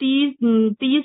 30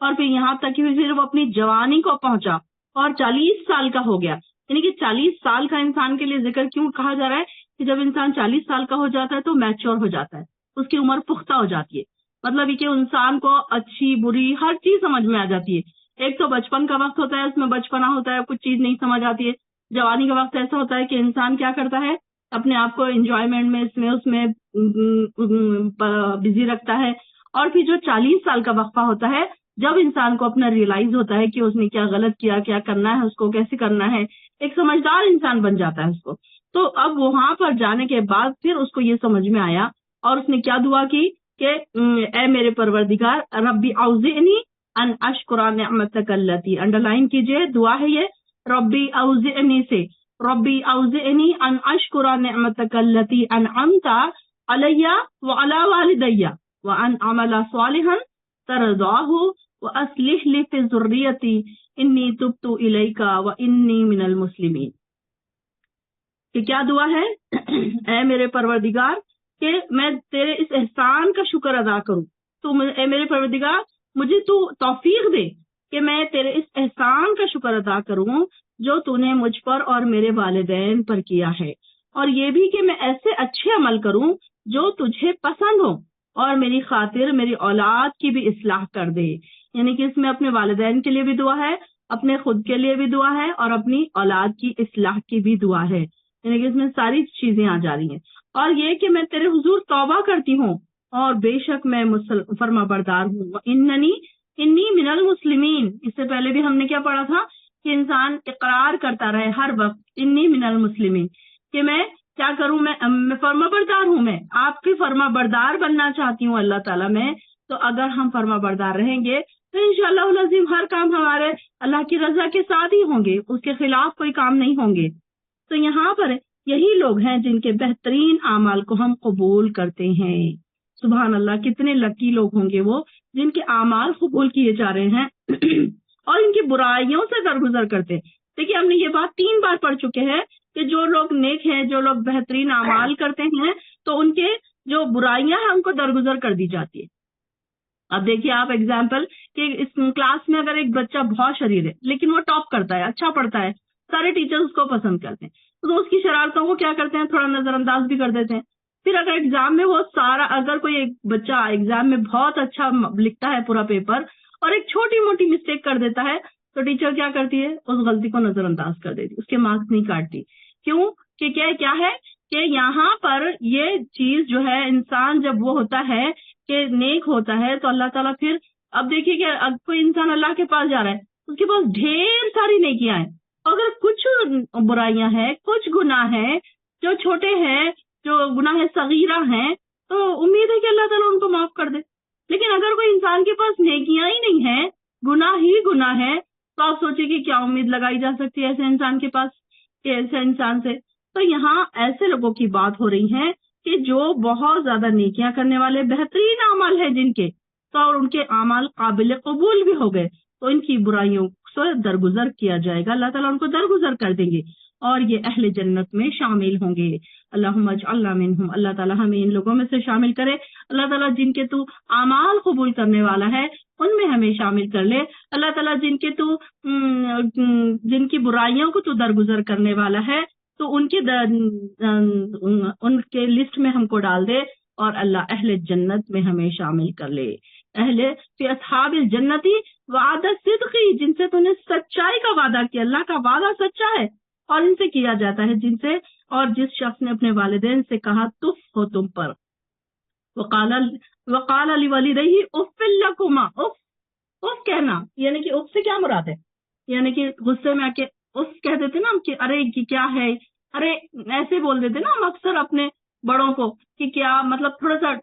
اور پھر یہاں تک کہ پھر وہ اپنی جوانی کو پہنچا اور 40 سال کا ہو گیا. یعنی کہ 40 سال کا انسان کے لیے ذکر کیوں کہا جا رہا ہے کہ جب انسان 40 سال کا ہو جاتا ہے تو میچور ہو جاتا ہے, اس کی عمر پختہ ہو جاتی ہے. مطلب یہ کہ انسان کو اچھی بری ہر چیز سمجھ میں آ جاتی ہے. ایک تو بچپن کا وقت ہوتا ہے, اس میں بچپنا ہوتا ہے, کچھ چیز نہیں سمجھ آتی ہے. جوانی کا وقت ایسا ہوتا ہے کہ انسان کیا کرتا ہے, اپنے آپ کو انجوائمنٹ میں اس میں بزی رکھتا ہے. اور پھر جو 40 سال کا وقفہ ہوتا ہے, جب انسان کو اپنا ریئلائز ہوتا ہے کہ اس نے کیا غلط کیا, کیا کرنا ہے, اس کو کیسے کرنا ہے, ایک سمجھدار انسان بن جاتا ہے اس کو. تو اب وہاں پر جانے کے بعد پھر اس کو یہ سمجھ میں آیا اور اس نے کیا دعا کی کہ اے میرے پروردگار, ربی اوزعنی ان اشکر نعمتک اللتی, انڈر لائن کیجئے, دعا ہے یہ, ربی اوزعنی سے, ربی اوزعنی ان اشکر نعمتک اللتی انعمت علی وعلی والدی وان اعمل صالحا ترضاہ واصلح لی فی ذریتی انی تبت الیک وانی من المسلمین. کہ کیا دعا ہے, اے میرے پروردگار کہ میں تیرے اس احسان کا شکر ادا کروں, تو اے میرے پروردگار مجھے تو توفیق دے کہ میں تیرے اس احسان کا شکر ادا کروں جو تو نے مجھ پر اور میرے والدین پر کیا ہے, اور یہ بھی کہ میں ایسے اچھے عمل کروں جو تجھے پسند ہو, اور میری خاطر میری اولاد کی بھی اصلاح کر دے. یعنی کہ اس میں اپنے والدین کے لیے بھی دعا ہے, اپنے خود کے لیے بھی دعا ہے, اور اپنی اولاد کی اصلاح کی بھی دعا ہے. یعنی کہ اس میں ساری چیزیں آ جا رہی ہیں. اور یہ کہ میں تیرے حضور توبہ کرتی ہوں اور بے شک میں فرما بردار ہوں, انی من المسلمین. اس سے پہلے بھی ہم نے کیا پڑھا تھا کہ انسان اقرار کرتا رہے ہر وقت, انی من المسلمین, کہ میں کیا کروں, میں فرما بردار ہوں, میں آپ کی فرما بردار بننا چاہتی ہوں اللہ تعالیٰ میں. تو اگر ہم فرما بردار رہیں گے تو انشاءاللہ العظیم ہر کام ہمارے اللہ کی رضا کے ساتھ ہی ہوں گے, اس کے خلاف کوئی کام نہیں ہوں گے. تو یہاں پر یہی لوگ ہیں جن کے بہترین اعمال کو ہم قبول کرتے ہیں. سبحان اللہ, کتنے لکی لوگ ہوں گے وہ جن کے اعمال قبول کیے جا رہے ہیں اور ان کی برائیوں سے درگزر کرتے. دیکھیے ہم نے یہ بات 3 بار پڑھ چکے ہیں کہ جو لوگ نیک ہیں, جو لوگ بہترین اعمال کرتے ہیں, تو ان کے جو برائیاں ہیں ان کو درگزر کر دی جاتی ہے. اب دیکھیے آپ ایگزامپل کہ اس کلاس میں اگر ایک بچہ بہت شریر ہے لیکن وہ ٹاپ کرتا ہے, اچھا پڑھتا ہے, سارے ٹیچر اس کو پسند کرتے ہیں, تو اس کی شرارتوں کو کیا کرتے ہیں, تھوڑا نظر انداز بھی کر دیتے ہیں. پھر اگر ایگزام میں وہ اگر کوئی ایک بچہ ایگزام میں بہت اچھا لکھتا ہے پورا پیپر اور ایک چھوٹی موٹی مسٹیک کر دیتا ہے, تو ٹیچر کیا کرتی ہے, اس غلطی کو نظر انداز کر دیتی, اس کے مارکس نہیں کاٹتی. کیوں کہ کیا ہے کہ یہاں پر یہ چیز جو ہے, انسان جب وہ ہوتا ہے کہ نیک ہوتا ہے تو اللہ تعالیٰ پھر, اب دیکھیے کہ کوئی انسان اللہ کے پاس جا رہا ہے, اس کے پاس ڈھیر ساری نیکیاں ہیں, اگر کچھ برائیاں ہیں, کچھ گناہ ہیں جو چھوٹے ہیں, جو گناہ صغیرہ ہیں, تو امید ہے کہ اللہ تعالیٰ ان کو معاف کر دے. لیکن اگر کوئی انسان کے پاس نیکیاں ہی نہیں ہیں, گناہ ہی گناہ ہے, تو آپ سوچیں کہ کیا امید لگائی جا سکتی ہے ایسے انسان کے پاس, کہ ایسے انسان سے. تو یہاں ایسے لوگوں کی بات ہو رہی ہے کہ جو بہت زیادہ نیکیاں کرنے والے, بہترین اعمال ہیں جن کے, تو اور ان کے اعمال قابل قبول بھی ہو گئے, تو ان کی برائیوں سے درگزر کیا جائے گا, اللہ تعالیٰ ان کو درگزر کر دیں گے اور یہ اہل جنت میں شامل ہوں گے. اللہم اجعلنا منہم, اللہ تعالیٰ ہمیں ان لوگوں میں سے شامل کرے. اللہ تعالیٰ جن کے تو اعمال قبول کرنے والا ہے ان میں ہمیں شامل کر لے. اللہ تعالیٰ جن کی برائیوں کو تو درگزر کرنے والا ہے, تو ان کے لسٹ میں ہم کو ڈال دے, اور اللہ اہل جنت میں ہمیں شامل کر لے. فی اصحاب الجنتی وعدہ صدقی, جن سے تو نے سچائی کا وعدہ کیا, اللہ کا وعدہ سچا ہے اور ان سے کیا جاتا ہے جن سے, اور جس شخص نے اپنے والدین سے کہا تف ہو تم پر, وقال لوالدیہ اف لکما, اف کہنا, یعنی کہ اف سے کیا مراد ہے, یعنی کہ غصے میں آ کے اف کہہ دیتے نا ہم کہ ارے کی کیا ہے, ارے ایسے بول دیتے نا ہم اکثر اپنے بڑوں کو کہ کیا, مطلب تھوڑا سا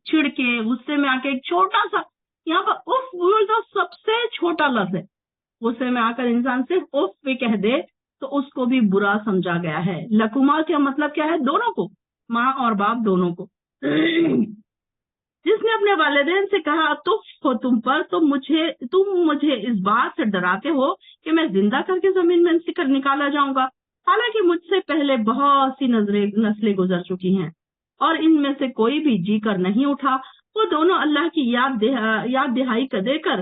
چھڑ کے غصے میں آ کے ایک چھوٹا سا, یہاں پر اف بولتا سب سے چھوٹا لفظ ہے. غصے میں آ کر انسان صرف اف بھی کہہ دے تو اس کو بھی برا سمجھا گیا ہے. لکما کا مطلب کیا ہے, دونوں کو, ماں اور باپ دونوں کو. جس نے اپنے والدین سے کہا تف ہو تم پر, تو تم مجھے اس بات سے ڈراتے ہو کہ میں زندہ کر کے زمین میں سے نکالا جاؤں گا, حالانکہ مجھ سے پہلے بہت سی نسلیں گزر چکی ہیں اور ان میں سے کوئی بھی جی کر نہیں اٹھا. وہ دونوں اللہ کی یاد دہائی کا دے کر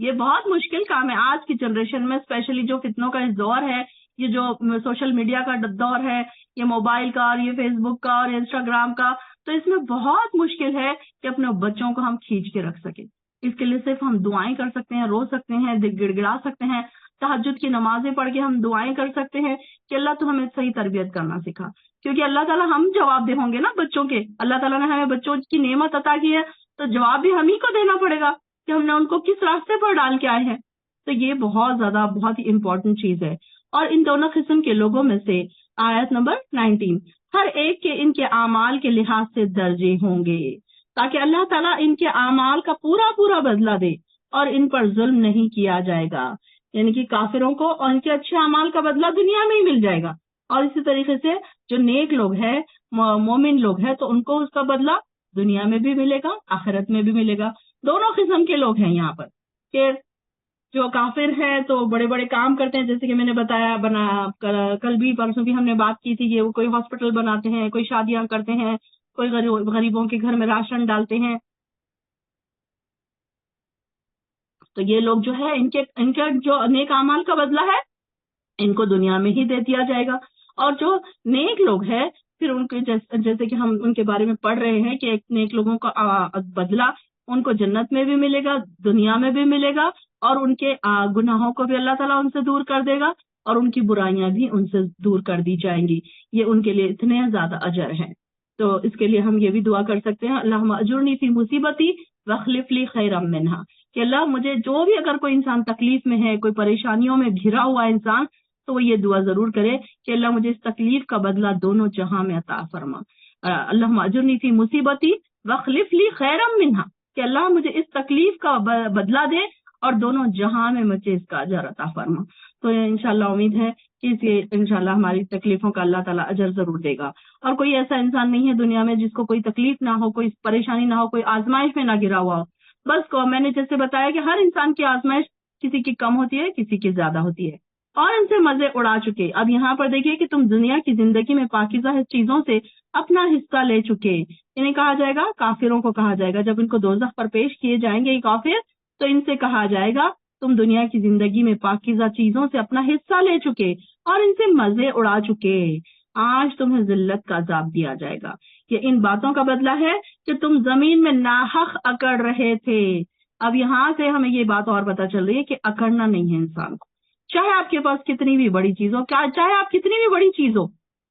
یہ بہت مشکل کام ہے آج کی جنریشن میں، اسپیشلی جو فتنوں کا اس دور ہے، یہ جو سوشل میڈیا کا دور ہے، یہ موبائل کا اور یہ فیس بک کا اور انسٹاگرام کا، تو اس میں بہت مشکل ہے کہ اپنے بچوں کو ہم کھینچ کے رکھ سکیں۔ اس کے لیے صرف ہم دعائیں کر سکتے ہیں، رو سکتے ہیں، گڑ گڑا سکتے ہیں، تہجد کی نمازیں پڑھ کے ہم دعائیں کر سکتے ہیں کہ اللہ تو ہمیں صحیح تربیت کرنا سکھا، کیونکہ اللہ تعالیٰ ہم جواب دہ ہوں گے نا بچوں کے۔ اللہ تعالیٰ نے ہمیں بچوں کی نعمت عطا کی ہے تو جواب بھی ہم ہی کو دینا پڑے گا کہ ہم نے ان کو کس راستے پر ڈال کے آئے ہیں۔ تو یہ بہت ہی امپورٹنٹ چیز ہے۔ اور ان دونوں قسم کے لوگوں میں سے آیت نمبر 19، ہر ایک کے ان کے اعمال کے لحاظ سے درجے ہوں گے، تاکہ اللہ تعالیٰ ان کے اعمال کا پورا بدلہ دے اور ان پر ظلم نہیں کیا جائے گا۔ یعنی کہ کافروں کو اور ان کے اچھے اعمال کا بدلہ دنیا میں ہی مل جائے گا، اور اسی طریقے سے جو نیک لوگ ہیں، مومن لوگ ہیں، تو ان کو اس کا بدلہ دنیا میں بھی ملے گا، آخرت میں بھی ملے گا۔ دونوں قسم کے لوگ ہیں یہاں پر، کہ جو کافر ہیں تو بڑے بڑے کام کرتے ہیں، جیسے کہ میں نے بتایا، کل بھی پرسوں بھی ہم نے بات کی تھی کہ وہ کوئی ہاسپٹل بناتے ہیں، کوئی شادیاں کرتے ہیں، کوئی غریبوں کے گھر میں راشن ڈالتے ہیں۔ تو یہ لوگ جو ہے ان کے جو نیک اعمال کا بدلہ ہے ان کو دنیا میں ہی دے دیا جائے گا، اور جو نیک لوگ ہیں پھر ان کے جیسے کہ ہم ان کے بارے میں پڑھ رہے ہیں کہ نیک لوگوں کا بدلہ ان کو جنت میں بھی ملے گا، دنیا میں بھی ملے گا، اور ان کے گناہوں کو بھی اللہ تعالیٰ ان سے دور کر دے گا، اور ان کی برائیاں بھی ان سے دور کر دی جائیں گی۔ یہ ان کے لیے اتنے زیادہ اجر ہیں۔ تو اس کے لیے ہم یہ بھی دعا کر سکتے ہیں، اللہم اجرنی فی مصیبتی واخلف لی خیرا منہا، کہ اللہ مجھے جو بھی، اگر کوئی انسان تکلیف میں ہے، کوئی پریشانیوں میں گھرا ہوا انسان، تو وہ یہ دعا ضرور کرے کہ اللہ مجھے اس تکلیف کا بدلہ دونوں جہاں میں عطا فرما۔ اللہم اجرنی فی مصیبتی واخلف لی خیرا منہا، کہ اللہ مجھے اس تکلیف کا بدلہ دے اور دونوں جہاں میں مجھے اس کا اجر عطا فرما۔ تو انشاءاللہ امید ہے کہ انشاءاللہ ہماری تکلیفوں کا اللہ تعالیٰ اجر ضرور دے گا۔ اور کوئی ایسا انسان نہیں ہے دنیا میں جس کو کوئی تکلیف نہ ہو، کوئی پریشانی نہ ہو، کوئی آزمائش میں نہ گرا ہوا ہو۔ بس میں نے جیسے بتایا کہ ہر انسان کی آزمائش کسی کی کم ہوتی ہے، کسی کی زیادہ ہوتی ہے، اور ان سے مزے اڑا چکے۔ اب یہاں پر دیکھیے کہ تم دنیا کی زندگی میں پاکیزہ چیزوں سے اپنا حصہ لے چکے۔ انہیں کہا جائے گا، کافروں کو کہا جائے گا، جب ان کو دوزخ پر پیش کیے جائیں گے یہ کافر، تو ان سے کہا جائے گا تم دنیا کی زندگی میں پاکیزہ چیزوں سے اپنا حصہ لے چکے اور ان سے مزے اڑا چکے، آج تمہیں ذلت کا عذاب دیا جائے گا۔ یہ ان باتوں کا بدلہ ہے کہ تم زمین میں ناحق اکڑ رہے تھے۔ اب یہاں سے ہمیں یہ بات اور پتہ چل رہی ہے کہ اکڑنا نہیں ہے انسان کو، چاہے آپ کے پاس کتنی بھی بڑی چیز ہو، چاہے آپ کتنی بھی بڑی چیز ہو،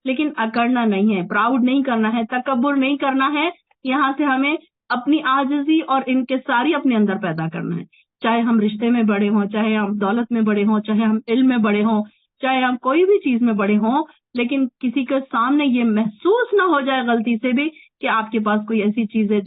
لیکن اکڑنا نہیں ہے، پراؤڈ نہیں کرنا ہے، تکبر نہیں کرنا ہے۔ یہاں سے ہمیں اپنی عاجزی اور انکساری اپنے اندر پیدا کرنا ہے، چاہے ہم رشتے میں بڑے ہوں، چاہے ہم دولت میں بڑے ہوں، چاہے ہم علم میں بڑے ہوں، چاہے ہم کوئی بھی چیز میں بڑے ہوں، لیکن کسی کے سامنے یہ محسوس نہ ہو جائے غلطی سے بھی کہ آپ کے پاس کوئی ایسی چیز ہے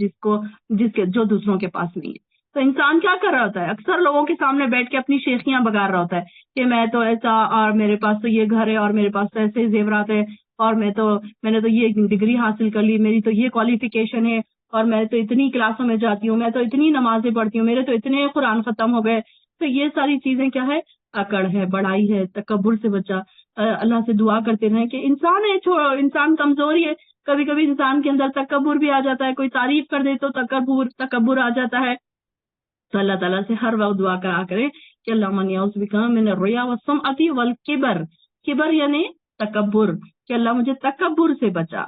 جو دوسروں کے پاس نہیں ہے۔ تو انسان کیا کر رہا ہوتا ہے؟ اکثر لوگوں کے سامنے بیٹھ کے اپنی شیخیاں بگار رہا ہوتا ہے کہ میں تو ایسا، اور میرے پاس تو یہ گھر ہے، اور میرے پاس تو ایسے زیورات ہے، اور میں نے تو یہ ڈگری حاصل کر لی، میری تو یہ کوالیفیکیشن ہے، اور میں تو اتنی کلاسوں میں جاتی ہوں، میں تو اتنی نمازیں پڑھتی ہوں، میرے تو اتنے قرآن ختم ہو گئے۔ تو یہ ساری چیزیں کیا ہے؟ اکڑ ہے، بڑائی ہے، تکبر سے بچا۔ اللہ سے دعا کرتے رہیں کہ انسان ہے، انسان کمزوری ہے، کبھی کبھی انسان کے اندر تکبر بھی آ جاتا ہے، کوئی تعریف کر دے تو تکبر آ جاتا ہے۔ تو اللہ تعالیٰ سے ہر وقت دعا کرا کرے کہ اللہم انی اعوذ بک من الریا والسمعۃ والکبر، کبر یعنی تکبر، کہ اللہ مجھے تکبر سے بچا۔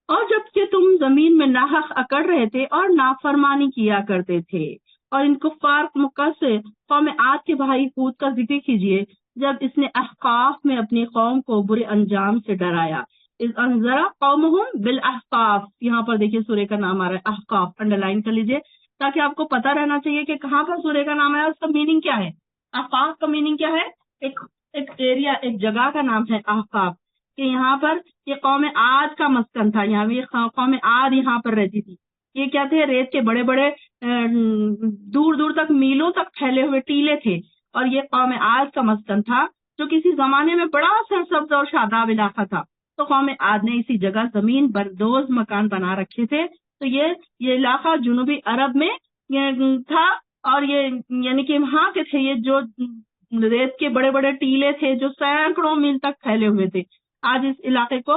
اور جب کہ تم زمین میں ناحق اکڑ رہے تھے اور نافرمانی کیا کرتے تھے۔ اور ان کفار مکہ سے قوم عاد کے بھائی ہود کا ذکر کیجئے، جب اس نے احقاف میں اپنی قوم کو برے انجام سے ڈرایا۔ اذ انذر قومہم بالاحقاف، یہاں پر دیکھیے سورہ کا نام آ رہا ہے احقاف، انڈرلائن کر لیجئے تاکہ آپ کو پتہ رہنا چاہیے کہ کہاں پر سورہ کا نام آیا، اس کا میننگ کیا ہے۔ احقاف کا میننگ کیا ہے؟ ایک ایریا، ایک جگہ کا نام ہے احقاف، کہ یہاں پر یہ قوم عاد کا مسکن تھا، یہاں بھی قوم عاد یہاں پر رہتی تھی۔ یہ کیا تھے؟ ریت کے بڑے بڑے دور دور تک، میلوں تک پھیلے ہوئے ٹیلے تھے، اور یہ قوم عاد کا مسکن تھا جو کسی زمانے میں بڑا سرسبز اور شاداب علاقہ تھا۔ تو قوم عاد نے اسی جگہ زمین بردوز مکان بنا رکھے تھے۔ تو یہ علاقہ جنوبی عرب میں تھا، اور یہ یعنی کہ وہاں کے تھے یہ جو ریت کے بڑے بڑے ٹیلے تھے جو سینکڑوں میل تک پھیلے ہوئے تھے۔ آج اس علاقے کو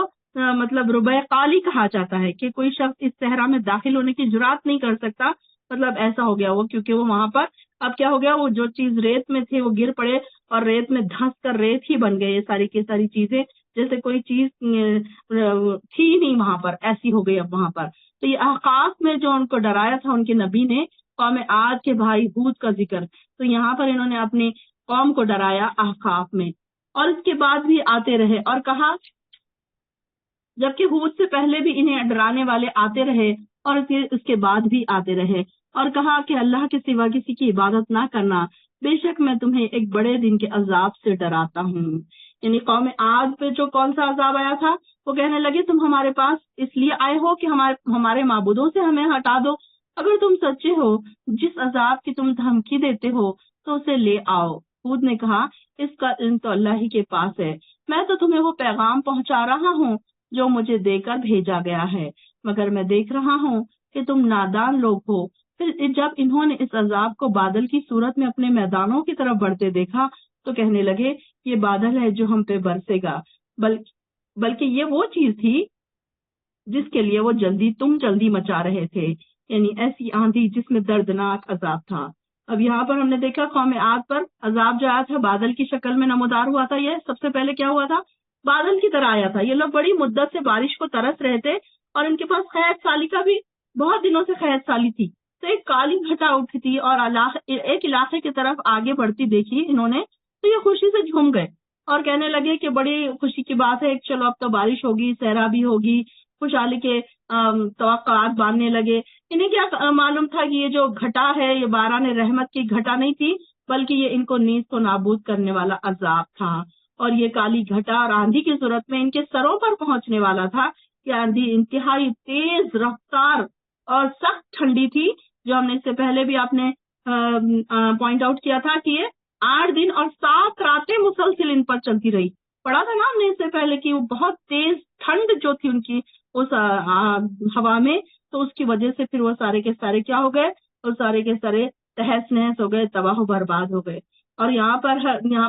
مطلب ربع قالی کہا جاتا ہے، کہ کوئی شخص اس صحرا میں داخل ہونے کی جرات نہیں کر سکتا، مطلب ایسا ہو گیا وہ، کیونکہ وہ وہاں پر اب کیا ہو گیا, وہ جو چیز ریت میں تھے وہ گر پڑے اور ریت میں دھنس کر ریت ہی بن گئے. یہ ساری کی ساری چیزیں جیسے کوئی چیز تھی نہیں وہاں پر, ایسی ہو گئی اب وہاں پر. تو یہ احقاف میں جو ان کو ڈرایا تھا ان کے نبی نے, قوم عاد کے بھائی ہود کا ذکر, تو یہاں پر انہوں نے اپنی قوم کو ڈرایا احقاف میں, اور اس کے بعد بھی آتے رہے. اور کہا جبکہ ہود سے پہلے بھی انہیں ڈرانے والے آتے رہے اور اس کے بعد بھی آتے رہے, اور کہا کہ اللہ کے سوا کسی کی عبادت نہ کرنا, بے شک میں تمہیں ایک بڑے دن کے عذاب سے ڈراتا ہوں. یعنی قوم عاد پہ جو کون سا عذاب آیا تھا, وہ کہنے لگے تم ہمارے پاس اس لیے آئے ہو کہ ہمارے معبودوں سے ہمیں ہٹا دو. اگر تم سچے ہو, جس عذاب کی تم دھمکی دیتے ہو تو اسے لے آؤ. ہود نے کہا اس کا علم تو اللہ ہی کے پاس ہے, میں تو تمہیں وہ پیغام پہنچا رہا ہوں جو مجھے دے کر بھیجا گیا ہے, مگر میں دیکھ رہا ہوں کہ تم نادان لوگ ہو. پھر جب انہوں نے اس عذاب کو بادل کی صورت میں اپنے میدانوں کی طرف بڑھتے دیکھا تو کہنے لگے یہ بادل ہے جو ہم پہ برسے گا, بلکہ یہ وہ چیز تھی جس کے لیے وہ تم جلدی مچا رہے تھے, یعنی ایسی آندھی جس میں دردناک عذاب تھا. اب یہاں پر ہم نے دیکھا قوم عاد پر عذاب جو آیا تھا بادل کی شکل میں نمودار ہوا تھا. یہ سب سے پہلے کیا ہوا تھا, بادل کی طرح آیا تھا. یہ لوگ بڑی مدت سے بارش کو ترس رہے تھے اور ان کے پاس قحط سالی کا بھی بہت دنوں سے قحط سالی تھی. تو ایک کالی گھٹا اٹھی تھی اور ایک علاقے کی طرف آگے بڑھتی دیکھی انہوں نے, تو یہ خوشی سے جھوم گئے اور کہنے لگے کہ بڑی خوشی کی بات ہے, چلو اب تو بارش ہوگی, صحرا بھی ہوگی. خوشحالی کے توقعات باندھنے لگے. انہیں کیا معلوم تھا کہ یہ جو گھٹا ہے یہ باران رحمت کی گھٹا نہیں تھی, بلکہ یہ ان کو نیز کو نابود کرنے والا عذاب تھا. اور یہ کالی گھٹا اور آندھی کی صورت میں ان کے سروں پر پہنچنے والا تھا. یہ آندھی انتہائی تیز رفتار اور سخت ٹھنڈی تھی, جو ہم نے اس سے پہلے بھی آپ نے پوائنٹ آؤٹ کیا تھا کہ یہ 8 دن اور 7 راتیں مسلسل ان پر چلتی رہی. پڑھا تھا نا ہم نے اس سے پہلے کہ وہ بہت تیز ٹھنڈ جو تھی ان کی اس ہوا میں, تو اس کی وجہ سے پھر وہ سارے کے سارے کیا ہو گئے, وہ سارے کے سارے تہس نہس ہو گئے, تباہ و برباد ہو گئے. اور یہاں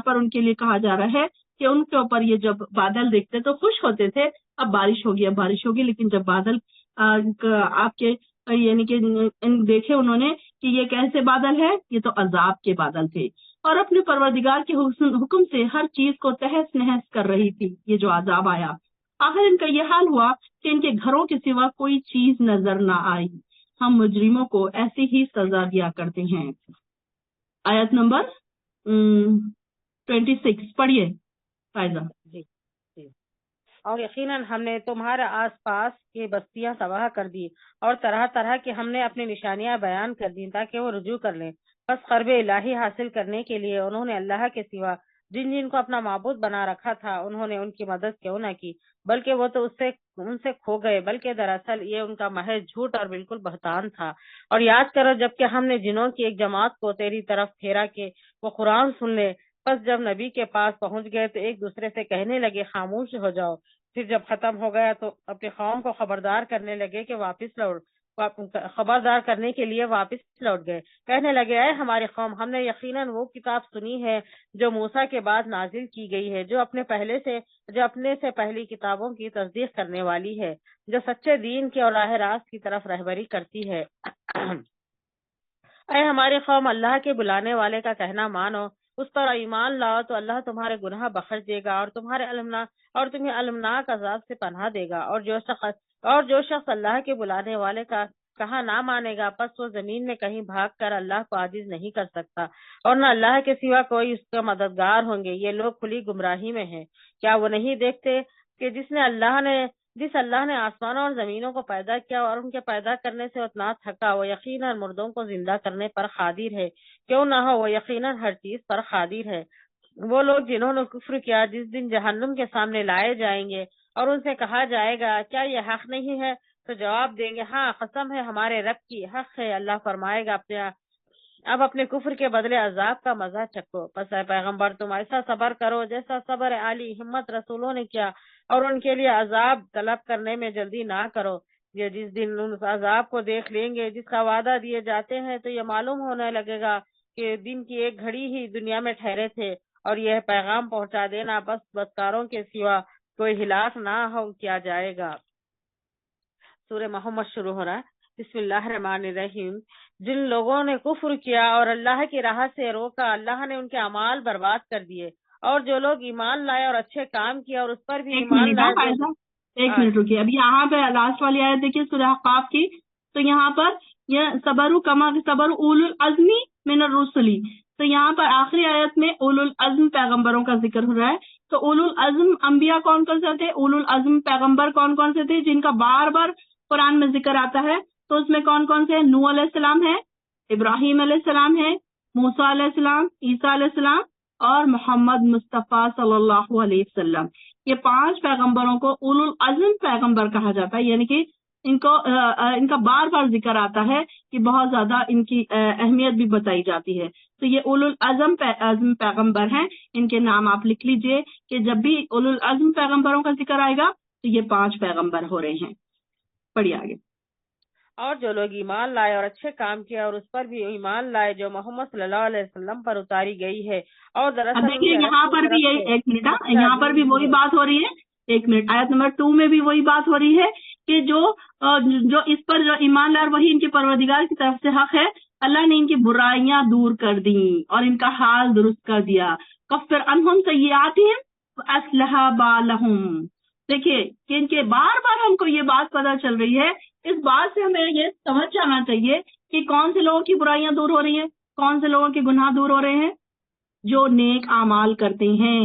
پر ان کے لیے کہا جا رہا ہے کہ ان کے اوپر یہ جب بادل دیکھتے تو خوش ہوتے تھے, اب بارش ہوگی, لیکن جب بادل آپ کے یعنی کہ دیکھے انہوں نے کہ یہ کیسے بادل ہے, یہ تو عذاب کے بادل تھے, اور اپنے پروردگار کے حکم سے ہر چیز کو تہس نہس کر رہی تھی. یہ جو عذاب آیا, آخر ان کا یہ حال ہوا کہ ان کے گھروں کے سوا کوئی چیز نظر نہ آئی. ہم مجرموں کو ایسی ہی سزا دیا کرتے ہیں. آیت نمبر 26 پڑھیے فائزہ. جی جی. اور یقیناً ہم نے تمہارے آس پاس کی بستیاں تباہ کر دی اور طرح طرح کی ہم نے اپنی نشانیاں بیان کر دی تاکہ وہ رجوع کر لیں. بس قرب الہی حاصل کرنے کے لیے انہوں نے اللہ کے سوا جن کو اپنا معبود بنا رکھا تھا انہوں نے ان کی مدد کیوں نہ کی, بلکہ وہ تو ان سے کھو گئے, بلکہ دراصل یہ ان کا محض جھوٹ اور بالکل بہتان تھا. اور یاد کرو جبکہ ہم نے جنوں کی ایک جماعت کو تیری طرف پھیرا کہ وہ قرآن سن لے, بس جب نبی کے پاس پہنچ گئے تو ایک دوسرے سے کہنے لگے خاموش ہو جاؤ. پھر جب ختم ہو گیا تو اپنی قوم کو خبردار کرنے لگے کہ خبردار کرنے کے لیے واپس لوٹ گئے. کہنے لگے اے ہماری قوم, ہم نے یقیناً وہ کتاب سنی ہے جو موسیٰ کے بعد نازل کی گئی ہے, جو اپنے سے پہلی کتابوں کی تصدیق کرنے والی ہے, جو سچے دین کی اور راہ راست کی طرف رہبری کرتی ہے. اے ہماری قوم, اللہ کے بلانے والے کا کہنا مانو, اس پر ایمان لاؤ تو اللہ تمہارے گناہ بخش دے گا اور تمہیں المناک عذاب سے پناہ دے گا. اور جو شخص اللہ کے بلانے والے کا کہا نہ مانے گا, پس وہ زمین میں کہیں بھاگ کر اللہ کو عاجز نہیں کر سکتا, اور نہ اللہ کے سوا کوئی اس کا مددگار ہوں گے. یہ لوگ کھلی گمراہی میں ہیں. کیا وہ نہیں دیکھتے کہ جس اللہ نے آسمانوں اور زمینوں کو پیدا کیا اور ان کے پیدا کرنے سے اتنا تھکا, وہ یقیناً مردوں کو زندہ کرنے پر قادر ہے. کیوں نہ ہو, وہ یقیناً ہر چیز پر قادر ہے. وہ لوگ جنہوں نے کفر کیا جس دن جہنم کے سامنے لائے جائیں گے اور ان سے کہا جائے گا کیا یہ حق نہیں ہے, تو جواب دیں گے ہاں قسم ہے ہمارے رب کی, حق ہے. اللہ فرمائے گا اب اپنے کفر کے بدلے عذاب کا مزہ چکھو. پس اے پیغمبر تم ایسا صبر کرو جیسا صبر عالی ہمت رسولوں نے کیا, اور ان کے لیے عذاب طلب کرنے میں جلدی نہ کرو. یہ جس دن ان عذاب کو دیکھ لیں گے جس کا وعدہ دیے جاتے ہیں, تو یہ معلوم ہونے لگے گا کہ دن کی ایک گھڑی ہی دنیا میں ٹھہرے تھے, اور یہ پیغام پہنچا دینا بس بدکاروں کے سوا کوئی ہلاک نہ ہو کیا جائے گا. سورہ محمد شروع ہو رہا ہے. بسم اللہ الرحمن الرحیم. جن لوگوں نے کفر کیا اور اللہ کی راہ سے روکا، اللہ نے ان کے اعمال برباد کر دیے. اور جو لوگ ایمان لائے اور اچھے کام کیا اور اس پر بھی ایک ایمان منٹ لائے. ایک منٹ رکیے. اب یہاں پہ لاسٹ والی آیت دیکھیے سورہ احقاف کی. تو یہاں پر یہ صبر کما صبر اولو العزمی من الرسلی. تو یہاں پر آخری آیت میں اولو العزم پیغمبروں کا ذکر ہو رہا ہے. تو اولو العزم انبیاء کون کون سے تھے؟ اولو العزم پیغمبر کون کون سے تھے جن کا بار بار قرآن میں ذکر آتا ہے؟ تو اس میں کون کون سے ہیں؟ نوح علیہ السلام ہے، ابراہیم علیہ السلام ہے، موسیٰ علیہ السلام، عیسیٰ علیہ السلام اور محمد مصطفیٰ صلی اللہ علیہ وسلم. یہ 5 پیغمبروں کو اولو العزم پیغمبر کہا جاتا ہے. یعنی کہ ان کا بار بار ذکر آتا ہے کہ بہت زیادہ ان کی اہمیت بھی بتائی جاتی ہے. تو یہ اولو العزم پیغمبر ہیں. ان کے نام آپ لکھ لیجئے کہ جب بھی اولو العزم پیغمبروں کا ذکر آئے گا تو یہ 5 پیغمبر ہو رہے ہیں. پڑھیے آگے. اور جو لوگ ایمان لائے اور اچھے کام کیے اور اس پر بھی ایمان لائے جو محمد صلی اللہ علیہ وسلم پر اتاری گئی ہے. اور دراصل دیکھیے یہاں پر بھی یہی، ایک منٹ، یہاں پر بھی وہی بات ہو رہی ہے. ایک منٹ، آیت نمبر 2 میں بھی وہی بات ہو رہی ہے کہ جو اس پر جو ایمان لائے وہی ان کے پروردگار کی طرف سے حق ہے. اللہ نے ان کی برائیاں دور کر دیں اور ان کا حال درست کر دیا. کفر عنہم سیئاتہم واصلح بالہم. دیکھیے کہ ان کے بار بار ہم کو یہ بات پتہ چل رہی ہے. اس بات سے ہمیں یہ سمجھ جانا چاہیے کہ کون سے لوگوں کی برائیاں دور ہو رہی ہیں، کون سے لوگوں کے گناہ دور ہو رہے ہیں؟ جو نیک اعمال کرتے ہیں.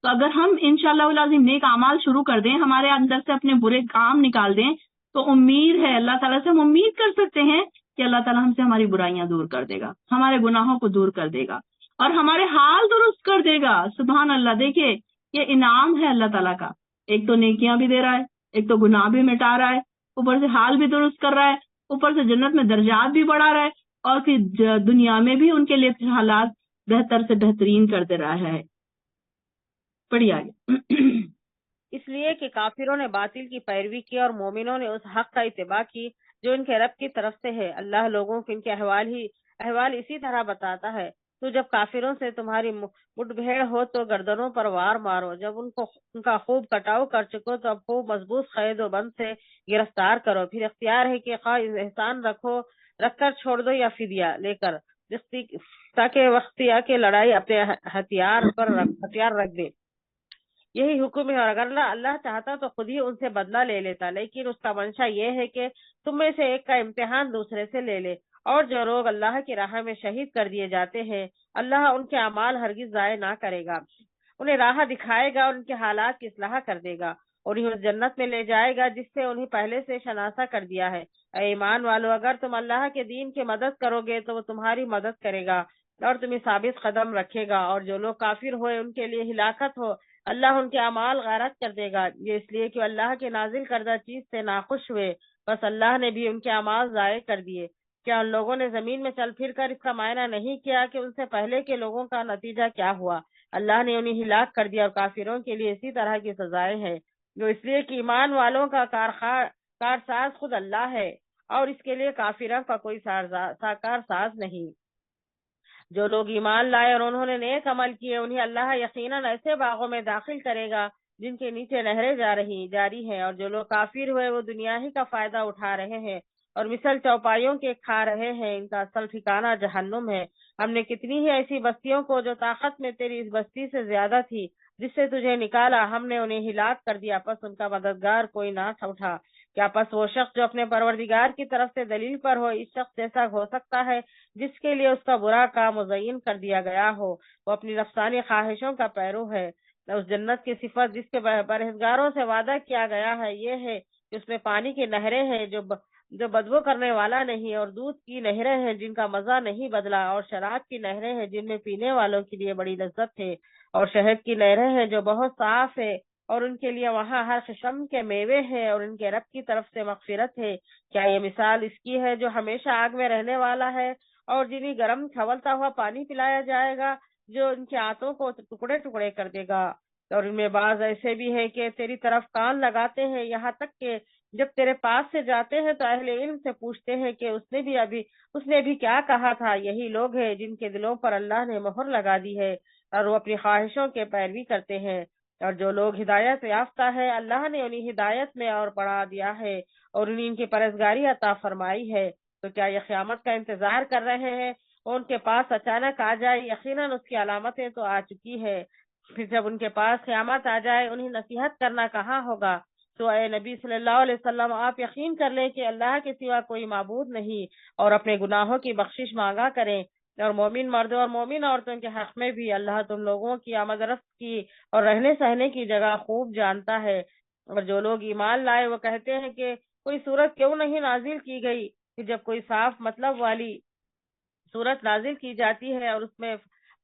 تو اگر ہم انشاءاللہ العظیم نیک اعمال شروع کر دیں، ہمارے اندر سے اپنے برے کام نکال دیں، تو امید ہے اللہ تعالیٰ سے ہم امید کر سکتے ہیں کہ اللہ تعالیٰ ہم سے ہماری برائیاں دور کر دے گا، ہمارے گناہوں کو دور کر دے گا اور ہمارے حال درست کر دے گا. سبحان اللہ. دیکھیے یہ انعام ہے اللہ تعالیٰ کا. ایک تو نیکیاں بھی دے رہا ہے، ایک تو گناہ بھی مٹا رہا ہے، اوپر سے حال بھی درست کر رہا ہے، اوپر سے جنت میں درجات بھی بڑھا رہا ہے اور پھر دنیا میں بھی ان کے لیے حالات بہتر سے بہترین کر دے رہا ہے. پڑھیے آگے. اس لیے کہ کافروں نے باطل کی پیروی کی اور مومنوں نے اس حق کا اتباع کی جو ان کے رب کی طرف سے ہے. اللہ لوگوں کو ان کے احوال اسی طرح بتاتا ہے. تو جب کافروں سے تمہاری مٹ بھیڑ ہو تو گردنوں پر وار مارو. جب ان کا خوب کٹاؤ کر چکو تو اب خوب مضبوط قید و بند سے گرفتار کرو. پھر اختیار ہے کہ خواہ احسان رکھ کر چھوڑ دو یا فدیہ لے کر، تاکہ وقت آ کے لڑائی اپنے ہتھیار رکھ دے. یہی حکم ہے. اور اگر اللہ چاہتا تو خود ہی ان سے بدلہ لے لیتا، لیکن اس کا منشا یہ ہے کہ تم میں سے ایک کا امتحان دوسرے سے لے لے. اور جو لوگ اللہ کی راہ میں شہید کر دیے جاتے ہیں اللہ ان کے اعمال ہرگز ضائع نہ کرے گا. انہیں راہ دکھائے گا اور ان کے حالات کی اصلاح کر دے گا اور انہیں اس جنت میں لے جائے گا جس سے انہیں پہلے سے شناسا کر دیا ہے. اے ایمان والو، اگر تم اللہ کے دین کی مدد کرو گے تو وہ تمہاری مدد کرے گا اور تمہیں ثابت قدم رکھے گا. اور جو لوگ کافر ہوئے ان کے لیے ہلاکت ہو، اللہ ان کے اعمال غارت کر دے گا. یہ اس لیے کہ اللہ کے نازل کردہ چیز سے ناخوش ہوئے، بس اللہ نے بھی ان کے اعمال ضائع کر دیے. کیا ان لوگوں نے زمین میں چل پھر کر اس کا معائنہ نہیں کیا کہ ان سے پہلے کے لوگوں کا نتیجہ کیا ہوا؟ اللہ نے انہیں ہلاک کر دیا اور کافروں کے لیے اسی طرح کی سزائیں ہیں. جو اس لیے کہ ایمان والوں کا کارساز خود اللہ ہے اور اس کے لیے کافروں کا کوئی کارساز نہیں. جو لوگ ایمان لائے اور انہوں نے نیک عمل کیے انہیں اللہ یقیناً ایسے باغوں میں داخل کرے گا جن کے نیچے نہریں جاری ہیں. اور جو لوگ کافر ہوئے وہ دنیا ہی کا فائدہ اٹھا رہے ہیں اور مثل چوپایوں کے کھا رہے ہیں. ان کا اصل ٹھکانہ جہنم ہے. ہم نے کتنی ہی ایسی بستیوں کو جو طاقت میں تیری اس بستی سے زیادہ تھی جس سے تجھے نکالا، ہم نے انہیں ہلاک کر دیا، پس ان کا مددگار کوئی نہ اٹھا. کیا پس وہ شخص جو اپنے پروردگار کی طرف سے دلیل پر ہو اس شخص جیسا ہو سکتا ہے جس کے لیے اس کا برا کام مزین کر دیا گیا ہو؟ وہ اپنی نفسانی خواہشوں کا پیرو ہے. اس جنت کی صفت جس کے پرہیزگاروں سے وعدہ کیا گیا ہے یہ ہے کہ اس میں پانی کی نہریں ہیں جو بدبو کرنے والا نہیں، اور دودھ کی نہریں ہیں جن کا مزہ نہیں بدلا، اور شراب کی نہریں ہیں جن میں پینے والوں کے لیے بڑی لذت ہے، اور شہد کی نہریں ہیں جو بہت صاف ہے، اور ان کے لیے وہاں ہر قسم کے میوے ہیں، اور ان کے رب کی طرف سے مغفرت ہے. کیا یہ مثال اس کی ہے جو ہمیشہ آگ میں رہنے والا ہے اور جنہیں گرم کھولتا ہوا پانی پلایا جائے گا جو ان کے آنتوں کو ٹکڑے ٹکڑے کر دے گا؟ اور ان میں بعض ایسے بھی ہیں کہ تیری طرف کان لگاتے ہیں، یہاں تک کہ جب تیرے پاس سے جاتے ہیں تو اہل علم سے پوچھتے ہیں کہ اس نے بھی کیا کہا تھا. یہی لوگ ہیں جن کے دلوں پر اللہ نے مہر لگا دی ہے اور وہ اپنی خواہشوں کے پیروی کرتے ہیں. اور جو لوگ ہدایت یافتہ ہے اللہ نے انہیں ہدایت میں اور بڑھا دیا ہے اور انہیں ان کی پرہیزگاری عطا فرمائی ہے، تو کیا یہ قیامت کا انتظار کر رہے ہیں اور ان کے پاس اچانک آ جائے؟ یقیناً اس کی علامتیں تو آ چکی ہے، پھر جب ان کے پاس قیامت آ جائے انہیں نصیحت کرنا کہاں ہوگا؟ تو اے نبی صلی اللہ علیہ وسلم آپ یقین کر لیں کہ اللہ کے سوا کوئی معبود نہیں، اور اپنے گناہوں کی بخشش مانگا کریں، اور مومن مردوں اور مومن عورتوں کے حق میں بھی اللہ تم لوگوں کی آمد رفت کی اور رہنے سہنے کی جگہ خوب جانتا ہے۔ اور جو لوگ ایمان لائے وہ کہتے ہیں کہ کوئی صورت کیوں نہیں نازل کی گئی، کہ جب کوئی صاف مطلب والی صورت نازل کی جاتی ہے اور اس میں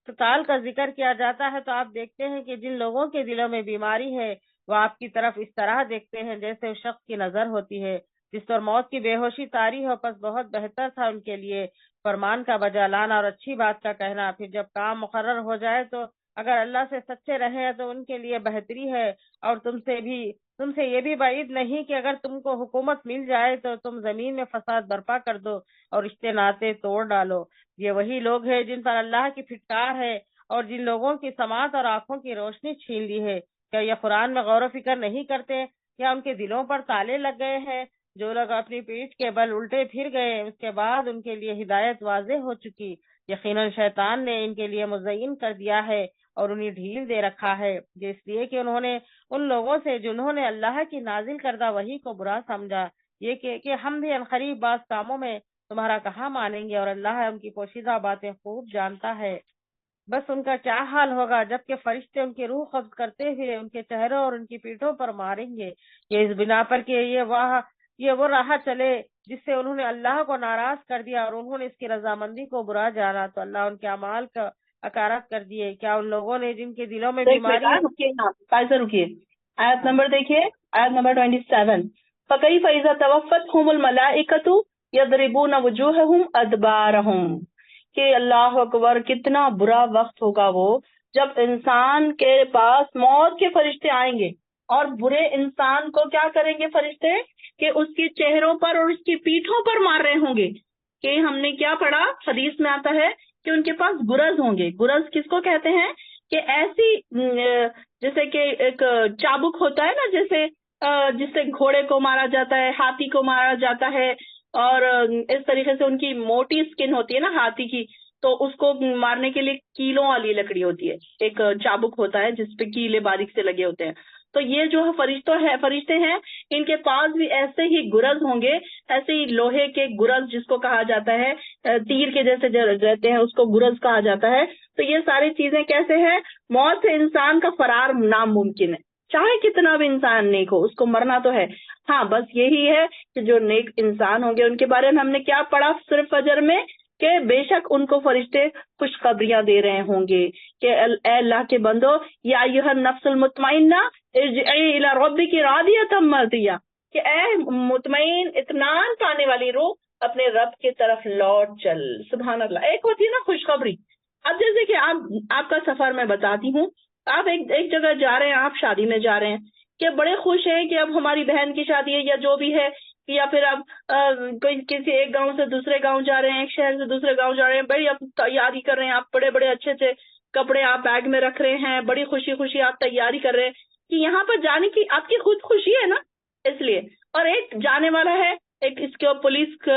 قتال کا ذکر کیا جاتا ہے تو آپ دیکھتے ہیں کہ جن لوگوں کے دلوں میں بیماری ہے وہ آپ کی طرف اس طرح دیکھتے ہیں جیسے اس شخص کی نظر ہوتی ہے جس پر موت کی بے ہوشی طاری ہو، پس بہت بہتر تھا ان کے لیے فرمان کا بجا لانا اور اچھی بات کا کہنا، پھر جب کام مقرر ہو جائے تو اگر اللہ سے سچے رہے تو ان کے لیے بہتری ہے، اور تم سے یہ بھی بعید نہیں کہ اگر تم کو حکومت مل جائے تو تم زمین میں فساد برپا کر دو اور رشتے ناطے توڑ ڈالو۔ یہ وہی لوگ ہیں جن پر اللہ کی پھٹکار ہے اور جن لوگوں کی سماعت اور آنکھوں کی روشنی چھین لی ہے۔ کیا یہ قرآن میں غور و فکر نہیں کرتے؟ کیا ان کے دلوں پر تالے لگ گئے ہیں؟ جو لوگ اپنی پیٹھ کے بل الٹے پھر گئے اس کے بعد ان کے لیے ہدایت واضح ہو چکی، یقیناً شیطان نے ان کے لیے مزین کر دیا ہے اور انہیں ڈھیل دے رکھا ہے، جو اس لیے کہ انہوں نے ان لوگوں سے جنہوں نے اللہ کی نازل کردہ وحی کو برا سمجھا یہ کہ ہم بھی عنقریب بعض کاموں میں تمہارا کہاں مانیں گے، اور اللہ ان کی پوشیدہ باتیں خوب جانتا ہے۔ بس ان کا کیا حال ہوگا جب کہ فرشتے ان کی روح قبض کرتے ہوئے ان کے چہروں اور ان کی پیٹھوں پر ماریں گے، یہ اس بنا پر کہ یہ وہ راہ چلے جس سے انہوں نے اللہ کو ناراض کر دیا اور انہوں نے اس کی رضامندی کو برا جانا، تو اللہ ان کے اعمال کا اکارت کر دیے۔ کیا ان لوگوں نے جن کے دلوں میں بیماری رکیے آیت نمبر دیکھیے، آیت نمبر 27 فَكَيْفَ إِذَا تَوَفَّتْهُمُ الْمَلَائِكَةُ يَضْرِبُونَ وُجُوهَهُمْ أَدْبَارَهُمْ کہ اللہ اکبر کتنا برا وقت ہوگا وہ جب انسان کے پاس موت کے فرشتے آئیں گے اور برے انسان کو کیا کریں گے فرشتے کہ اس کے چہروں پر اور اس کی پیٹھوں پر مار رہے ہوں گے۔ کہ ہم نے کیا پڑھا، حدیث میں آتا ہے کہ ان کے پاس گرز ہوں گے۔ گرز کس کو کہتے ہیں کہ ایسی جیسے کہ ایک چابک ہوتا ہے نا، جیسے جس سے گھوڑے کو مارا جاتا ہے، ہاتھی کو مارا جاتا ہے، اور اس طریقے سے ان کی موٹی اسکن ہوتی ہے نا ہاتھی کی، تو اس کو مارنے کے لیے کیلوں والی لکڑی ہوتی ہے، ایک چابک ہوتا ہے جس پہ کیلے باریک سے لگے ہوتے ہیں۔ تو یہ جو فرشتے ہیں ان کے پاس بھی ایسے ہی گرز ہوں گے، ایسے ہی لوہے کے گرز جس کو کہا جاتا ہے، تیر کے جیسے جو رہتے ہیں اس کو گرز کہا جاتا ہے۔ تو یہ ساری چیزیں کیسے ہیں؟ موت سے انسان کا فرار ناممکن ہے، چاہے کتنا بھی انسان نیک ہو اس کو مرنا تو ہے۔ ہاں بس یہی ہے کہ جو نیک انسان ہوں گے ان کے بارے میں ہم نے کیا پڑھا صرف فجر میں کہ بے شک ان کو فرشتے خوشخبریاں دے رہے ہوں گے کہ اے اللہ کے بندو یا ایھا النفس المطمئنہ ارجعی الی ربک راضیۃ مرضیہ، کہ اے مطمئن اطمینان پانے والی روح اپنے رب کی طرف لوٹ چل۔ سبحان اللہ۔ ایک ہوتی ہے نا خوشخبری، اب جیسے کہ آپ کا سفر میں بتاتی ہوں، آپ ایک جگہ جا رہے ہیں، آپ شادی میں جا رہے ہیں کہ بڑے خوش ہیں کہ اب ہماری بہن کی شادی ہے یا جو بھی ہے، یا پھر اب کوئی کسی ایک گاؤں سے دوسرے گاؤں جا رہے ہیں، ایک شہر سے دوسرے گاؤں جا رہے ہیں، بڑی اب تیاری کر رہے ہیں، آپ بڑے بڑے اچھے اچھے کپڑے آپ بیگ میں رکھ رہے ہیں، بڑی خوشی خوشی آپ تیاری کر رہے ہیں کہ یہاں پر جانے کی آپ کی خود خوشی ہے نا، اس لیے۔ اور ایک جانے والا ہے، ایک اس کو پولیس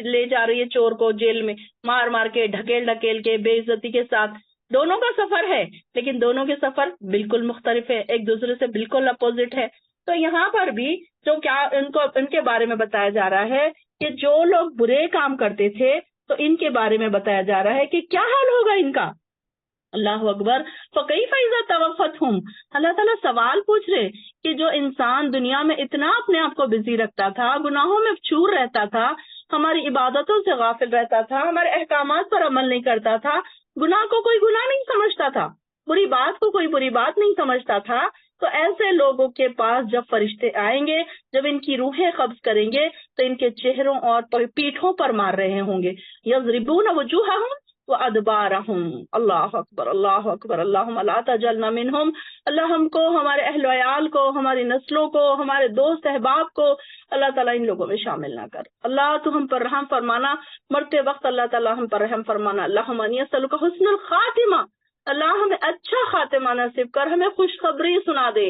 لے جا رہی ہے چور کو جیل میں، مار مار کے ڈھکیل کے بے عزتی کے ساتھ، دونوں کا سفر ہے لیکن دونوں کے سفر بالکل مختلف ہے، ایک دوسرے سے بالکل اپوزٹ ہے۔ تو یہاں پر بھی جو کیا ان کے بارے میں بتایا جا رہا ہے کہ جو لوگ برے کام کرتے تھے تو ان کے بارے میں بتایا جا رہا ہے کہ کیا حال ہوگا ان کا۔ اللہ اکبر۔ فَكَيْفَ إِذَا تَوَفَّتْهُمْ، اللہ تعالیٰ سوال پوچھ رہے کہ جو انسان دنیا میں اتنا اپنے آپ کو بزی رکھتا تھا، گناہوں میں چور رہتا تھا، ہماری عبادتوں سے غافل رہتا تھا، ہمارے احکامات پر عمل نہیں کرتا تھا، گناہ کو کوئی گناہ نہیں سمجھتا تھا، بری بات کو کوئی بری بات نہیں سمجھتا تھا، تو ایسے لوگوں کے پاس جب فرشتے آئیں گے، جب ان کی روحیں قبض کریں گے تو ان کے چہروں اور پیٹھوں پر مار رہے ہوں گے۔ یضربون وجوہہم وادبارہم۔ اللہ اکبر، اللہ اکبر۔ اللہم لا تجعلنا منہم، اللہ ہم کو، ہمارے اہل و عیال کو، ہماری نسلوں کو، ہمارے دوست احباب کو اللہ تعالیٰ ان لوگوں میں شامل نہ کر۔ اللہ تو ہم پر رحم فرمانا، مرتے وقت اللہ تعالیٰ ہم پر رحم فرمانا۔ اللہم انی اسألک حسن الخاتمہ، اللہ ہمیں اچھا خاتمہ نصیب کر، ہمیں خوشخبری سنا دے،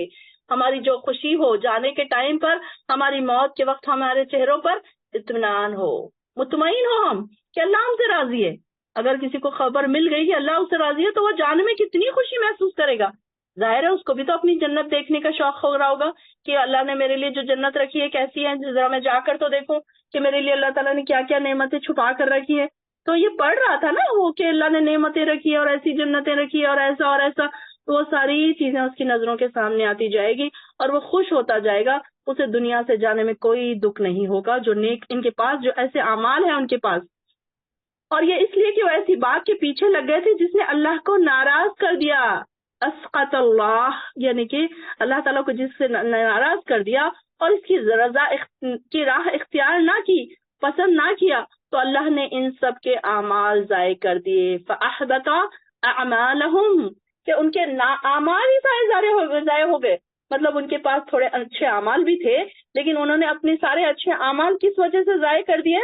ہماری جو خوشی ہو جانے کے ٹائم پر، ہماری موت کے وقت ہمارے چہروں پر اطمینان ہو، مطمئن ہو ہم کہ اللہ ہم سے راضی ہے۔ اگر کسی کو خبر مل گئی کہ اللہ اس سے راضی ہے تو وہ جانے میں کتنی خوشی محسوس کرے گا۔ ظاہر ہے اس کو بھی تو اپنی جنت دیکھنے کا شوق ہو رہا ہوگا کہ اللہ نے میرے لیے جو جنت رکھی ہے کیسی ہے، ذرا میں جا کر تو دیکھوں کہ میرے لیے اللہ تعالیٰ نے کیا کیا نعمتیں چھپا کر رکھی ہے۔ تو یہ پڑھ رہا تھا نا وہ کہ اللہ نے نعمتیں رکھی ہے اور ایسی جنتیں رکھی ہے اور ایسا، تو وہ ساری چیزیں اس کی نظروں کے سامنے آتی جائے گی اور وہ خوش ہوتا جائے گا، اسے دنیا سے جانے میں کوئی دکھ نہیں ہوگا۔ جو نیک ان کے پاس جو ایسے اعمال ہیں ان کے پاس، اور یہ اس لیے کہ وہ ایسی بات کے پیچھے لگ گئے تھے جس نے اللہ کو ناراض کر دیا۔ اسقط اللہ، یعنی کہ اللہ تعالیٰ کو جس سے ناراض کر دیا اور اس کی رضا کی راہ اختیار نہ کی، پسند نہ کیا، تو اللہ نے ان سب کے اعمال ضائع کر دیے۔ فأحبط اعمالهم، کہ ان کے اعمال ہی ضائع ہو گئے، مطلب ان کے پاس تھوڑے اچھے اعمال بھی تھے لیکن انہوں نے اپنے سارے اچھے اعمال کس وجہ سے ضائع کر دیے؟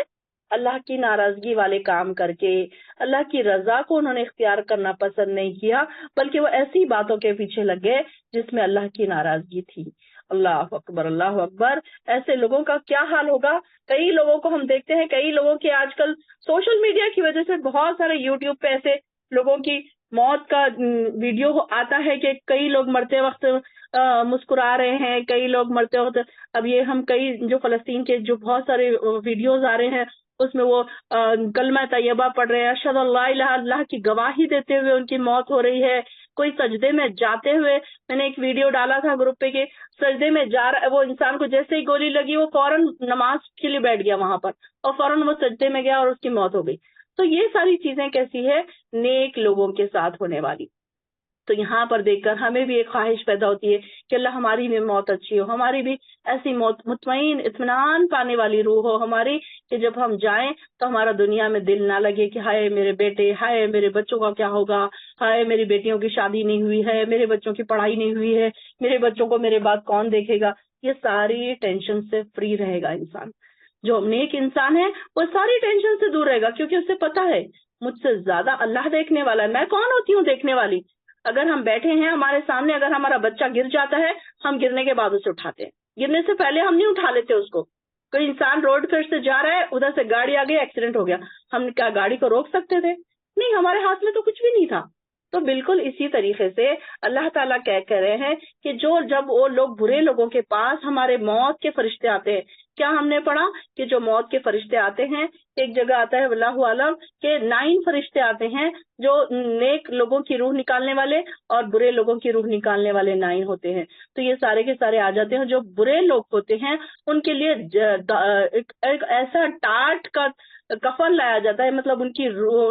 اللہ کی ناراضگی والے کام کر کے۔ اللہ کی رضا کو انہوں نے اختیار کرنا پسند نہیں کیا، بلکہ وہ ایسی باتوں کے پیچھے لگ گئے جس میں اللہ کی ناراضگی تھی۔ اللہ اکبر، اللہ اکبر۔ ایسے لوگوں کا کیا حال ہوگا؟ کئی لوگوں کو ہم دیکھتے ہیں، کئی لوگوں کے آج کل سوشل میڈیا کی وجہ سے بہت سارے یوٹیوب پہ ایسے لوگوں کی موت کا ویڈیو آتا ہے کہ کئی لوگ مرتے وقت مسکرا رہے ہیں، کئی لوگ مرتے وقت، اب یہ ہم کئی جو فلسطین کے جو بہت سارے ویڈیوز آ رہے ہیں اس میں وہ کلمہ طیبہ پڑھ رہے ہیں، اشہد اللہ الہ الا اللہ کی گواہی دیتے ہوئے ان کی موت ہو رہی ہے۔ کوئی سجدے میں جاتے ہوئے، میں نے ایک ویڈیو ڈالا تھا گروپ پہ کہ سجدے میں جا رہا، وہ انسان کو جیسے ہی گولی لگی وہ فوراً نماز کے لیے بیٹھ گیا وہاں پر اور فوراً وہ سجدے میں گیا اور اس کی موت ہو گئی۔ تو یہ ساری چیزیں کیسی ہے؟ نیک لوگوں کے ساتھ ہونے والی۔ تو یہاں پر دیکھ کر ہمیں بھی ایک خواہش پیدا ہوتی ہے کہ اللہ ہماری بھی موت اچھی ہو، ہماری بھی ایسی موت مطمئن اطمینان پانے والی روح ہو ہماری کہ جب ہم جائیں تو ہمارا دنیا میں دل نہ لگے کہ ہائے میرے بیٹے، ہائے میرے بچوں کا کیا ہوگا، ہائے میری بیٹیوں کی شادی نہیں ہوئی ہے، میرے بچوں کی پڑھائی نہیں ہوئی ہے، میرے بچوں کو میرے بعد کون دیکھے گا۔ یہ ساری ٹینشن سے فری رہے گا انسان۔ جو نیک انسان ہے وہ ساری ٹینشن سے دور رہے گا کیونکہ اسے پتا ہے مجھ سے زیادہ اللہ دیکھنے والا ہے، میں کون ہوتی ہوں دیکھنے والی۔ اگر ہم بیٹھے ہیں ہمارے سامنے اگر ہمارا بچہ گر جاتا ہے، ہم گرنے کے بعد اسے اٹھاتے ہیں، گرنے سے پہلے ہم نہیں اٹھا لیتے اس کو۔ کوئی انسان روڈ پر سے جا رہا ہے، ادھر سے گاڑی آ گئی، ایکسیڈنٹ ہو گیا، ہم کیا گاڑی کو روک سکتے تھے؟ نہیں، ہمارے ہاتھ میں تو کچھ بھی نہیں تھا۔ تو بالکل اسی طریقے سے اللہ تعالیٰ کہہ رہے ہیں کہ جب وہ لوگ برے لوگوں کے پاس ہمارے موت کے فرشتے آتے ہیں، کیا ہم نے پڑھا کہ جو موت کے فرشتے آتے ہیں، ایک جگہ آتا ہے واللہ عالم کہ 9 فرشتے آتے ہیں جو نیک لوگوں کی روح نکالنے والے اور برے لوگوں کی روح نکالنے والے 9 ہوتے ہیں۔ تو یہ سارے کے سارے آ جاتے ہیں۔ جو برے لوگ ہوتے ہیں ان کے لیے ایک ایسا ٹاٹ کا کفن لایا جاتا ہے، مطلب ان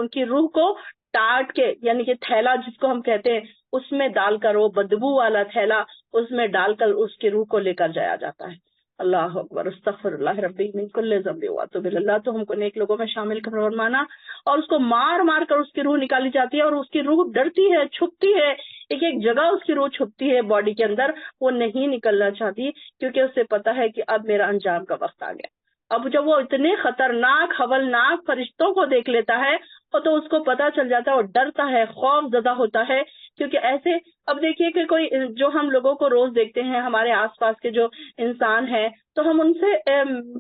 کی روح کو ٹاٹ کے، یعنی کہ تھیلا جس کو ہم کہتے ہیں، اس میں ڈال کر، وہ بدبو والا تھیلا اس میں ڈال کر اس کی روح کو لے کر جایا جاتا ہے۔ اللہ اکبر، استغفر اللہ ربی من کل ذنب واتوب اللہ۔ تو ہم کو نیک لوگوں میں شامل فرمانا۔ اور اس کو مار مار کر اس کی روح نکالی جاتی ہے اور اس کی روح ڈرتی ہے، چھپتی ہے، ایک جگہ اس کی روح چھپتی ہے باڈی کے اندر، وہ نہیں نکلنا چاہتی کیونکہ اسے پتا ہے کہ اب میرا انجام کا وقت آ گیا۔ اب جب وہ اتنے خطرناک ہولناک فرشتوں کو دیکھ لیتا ہے تو اس کو پتا چل جاتا ہے، اور ڈرتا ہے، خوف زدہ ہوتا ہے، کیونکہ ایسے اب دیکھیے کہ کوئی جو ہم لوگوں کو روز دیکھتے ہیں، ہمارے آس پاس کے جو انسان ہیں، تو ہم ان سے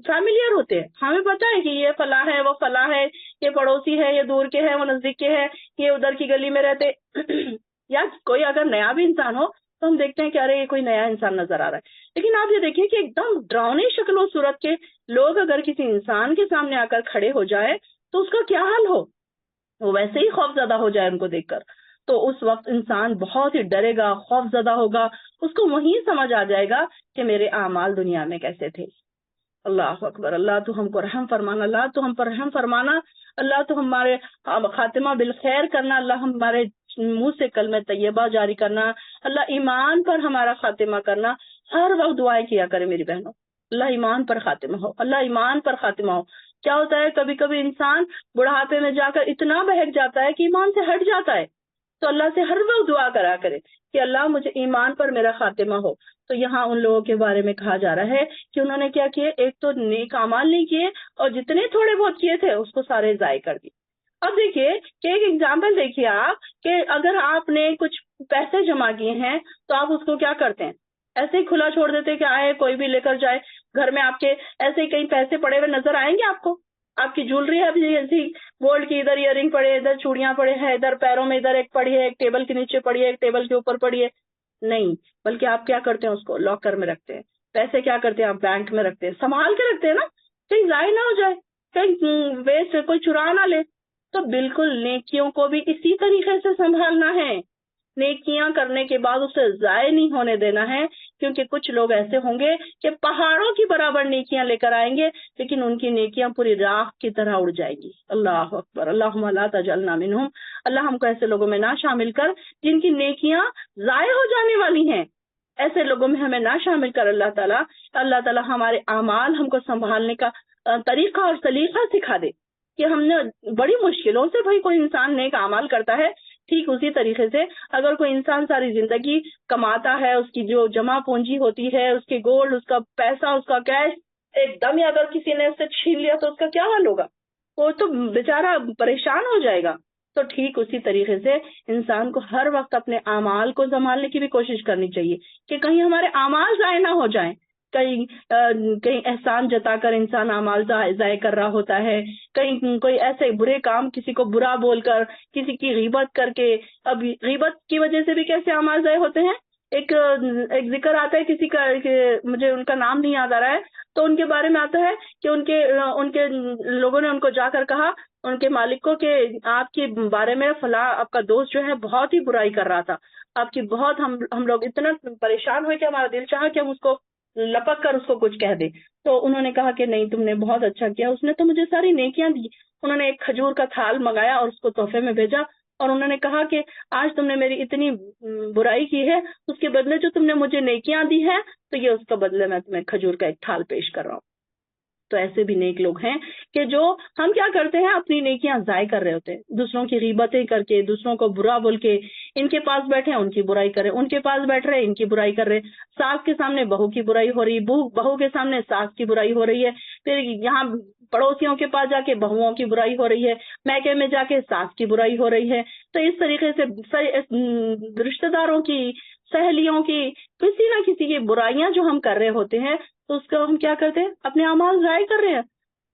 فیملیئر ہوتے ہیں، ہمیں پتا ہے کہ یہ فلاں ہے، وہ فلاں ہے، یہ پڑوسی ہے، یہ دور کے ہے، وہ نزدیک کے ہے، یہ ادھر کی گلی میں رہتے یا کوئی اگر نیا بھی انسان ہو تو ہم دیکھتے ہیں کہ ارے یہ کوئی نیا انسان نظر آ رہا ہے۔ لیکن آپ یہ دیکھیں کہ ایک دم ڈراؤنی شکل و صورت کے لوگ اگر کسی انسان کے سامنے آ کر کھڑے ہو جائے تو اس کا کیا حال ہو، وہ ویسے ہی خوف زدہ ہو جائے ان کو دیکھ کر، تو اس وقت انسان بہت ہی ڈرے گا، خوف زدہ ہوگا، اس کو وہیں سمجھ آ جائے گا کہ میرے اعمال دنیا میں کیسے تھے۔ اللہ اکبر، اللہ تو ہم کو رحم فرمانا، اللہ تو ہم پر رحم فرمانا، اللہ تو ہمارے خاتمہ بالخیر کرنا، اللہ ہمارے منہ سے کلمہ طیبہ جاری کرنا، اللہ ایمان پر ہمارا خاتمہ کرنا۔ ہر وقت دعائیں کیا کرے میری بہنوں، اللہ ایمان پر خاتمہ ہو، اللہ ایمان پر خاتمہ ہو۔ کیا ہوتا ہے کبھی کبھی انسان بڑھاپے میں جا کر اتنا بہک جاتا ہے کہ ایمان سے ہٹ جاتا ہے، تو اللہ سے ہر وقت دعا کرا کرے کہ اللہ مجھے ایمان پر میرا خاتمہ ہو۔ تو یہاں ان لوگوں کے بارے میں کہا جا رہا ہے کہ انہوں نے کیا کیے، ایک تو نیک اعمال نہیں کیے اور جتنے تھوڑے بہت کیے تھے اس کو سارے ضائع کر دیے۔ اب دیکھیے کہ ایک ایگزامپل دیکھیے آپ کہ اگر آپ نے کچھ پیسے جمع کیے ہیں تو آپ اس کو کیا کرتے ہیں؟ ایسے ہی کھلا چھوڑ دیتے کہ آئے کوئی بھی لے کر جائے. گھر میں آپ کے ایسے ہی کئی پیسے پڑے ہوئے نظر آئیں گے آپ کو؟ آپ کی جولری ہے ابھی ایسی گولڈ کی، ادھر ایئر رنگ پڑے، ادھر چوڑیاں پڑے ہیں، ادھر پیروں میں ادھر ایک پڑی ہے، ایک ٹیبل کے نیچے پڑی ہے، ایک ٹیبل کے اوپر پڑی ہے. نہیں، بلکہ آپ کیا کرتے ہیں؟ اس کو لاکر میں رکھتے ہیں. پیسے کیا کرتے ہیں؟ آپ بینک میں رکھتے ہیں، سنبھال کے رکھتے ہیں نا، کہیں ضائع نہ ہو جائے، کہیں ویسٹ کوئی چرا نہ لے. تو بالکل نیکیوں کو بھی اسی طریقے سے سنبھالنا ہے. نیکیاں کرنے کے بعد اسے ضائع نہیں ہونے دینا ہے، کیونکہ کچھ لوگ ایسے ہوں گے کہ پہاڑوں کی برابر نیکیاں لے کر آئیں گے لیکن ان کی نیکیاں پوری راکھ کی طرح اڑ جائے گی. اللہ اکبر، اللہم لا تجعلنا منہم. اللہ ہم کو ایسے لوگوں میں نہ شامل کر جن کی نیکیاں ضائع ہو جانے والی ہیں. ایسے لوگوں میں ہمیں نہ شامل کر اللہ تعالیٰ ہمارے اعمال ہم کو سنبھالنے کا طریقہ اور سلیقہ سکھا دے کہ ہم نے بڑی مشکلوں سے بھائی کوئی انسان نیک اعمال کرتا ہے، ٹھیک اسی طریقے سے اگر کوئی انسان ساری زندگی کماتا ہے، اس کی جو جمع پونجی ہوتی ہے، اس کے گولڈ، اس کا پیسہ، اس کا کیش، ایک دم ہی اگر کسی نے اس سے چھین لیا تو اس کا کیا حال ہوگا؟ وہ تو بیچارہ پریشان ہو جائے گا. تو ٹھیک اسی طریقے سے انسان کو ہر وقت اپنے اعمال کو سنبھالنے کی بھی کوشش کرنی چاہیے کہ کہیں ہمارے اعمال ضائع نہ ہو جائیں. کہیں احسان جتا کر انسان اعمال ضائع کر رہا ہوتا ہے، کہیں کوئی ایسے برے کام، کسی کو برا بول کر، کسی کی غیبت کر کے. اب غیبت کی وجہ سے بھی کیسے اعمال ضائع ہوتے ہیں. ایک ذکر آتا ہے کسی کا، مجھے ان کا نام نہیں یاد آ رہا ہے، تو ان کے بارے میں آتا ہے کہ ان کے لوگوں نے ان کو جا کر کہا ان کے مالک کو کہ آپ کے بارے میں فلاں آپ کا دوست جو ہے بہت ہی برائی کر رہا تھا، آپ کی بہت، ہم لوگ اتنا پریشان ہوئے کہ ہمارا دل چاہا کہ ہم اس کو لپک کر اس کو کچھ کہہ دے. تو انہوں نے کہا کہ نہیں، تم نے بہت اچھا کیا، اس نے تو مجھے ساری نیکیاں دی. انہوں نے ایک کھجور کا تھال منگایا اور اس کو تحفے میں بھیجا، اور انہوں نے کہا کہ آج تم نے میری اتنی برائی کی ہے، اس کے بدلے جو تم نے مجھے نیکیاں دی ہیں تو یہ اس کا بدلے میں تمہیں کھجور کا ایک تھال پیش کر رہا ہوں. تو ایسے بھی نیک لوگ ہیں کہ جو ہم کیا کرتے ہیں، اپنی نیکیاں ضائع کر رہے ہوتے ہیں، دوسروں کی غیبتیں کر کے، دوسروں کو برا بول کے. ان کے پاس بیٹھے ان کی برائی کرے، ان کے پاس بیٹھ رہے ان کی برائی کر رہے. ساس کے سامنے بہو کی برائی ہو رہی، بہو کے سامنے ساس کی برائی ہو رہی ہے، پھر یہاں پڑوسیوں کے پاس جا کے بہوؤں کی برائی ہو رہی ہے، میکے میں جا کے ساس کی برائی ہو رہی ہے. تو اس طریقے سے رشتہ داروں کی، سہیلیوں کی، کسی نہ کسی کی برائیاں جو ہم کر رہے ہوتے ہیں تو اس کو ہم کیا کرتے ہیں؟ اپنے اعمال ضائع کر رہے ہیں.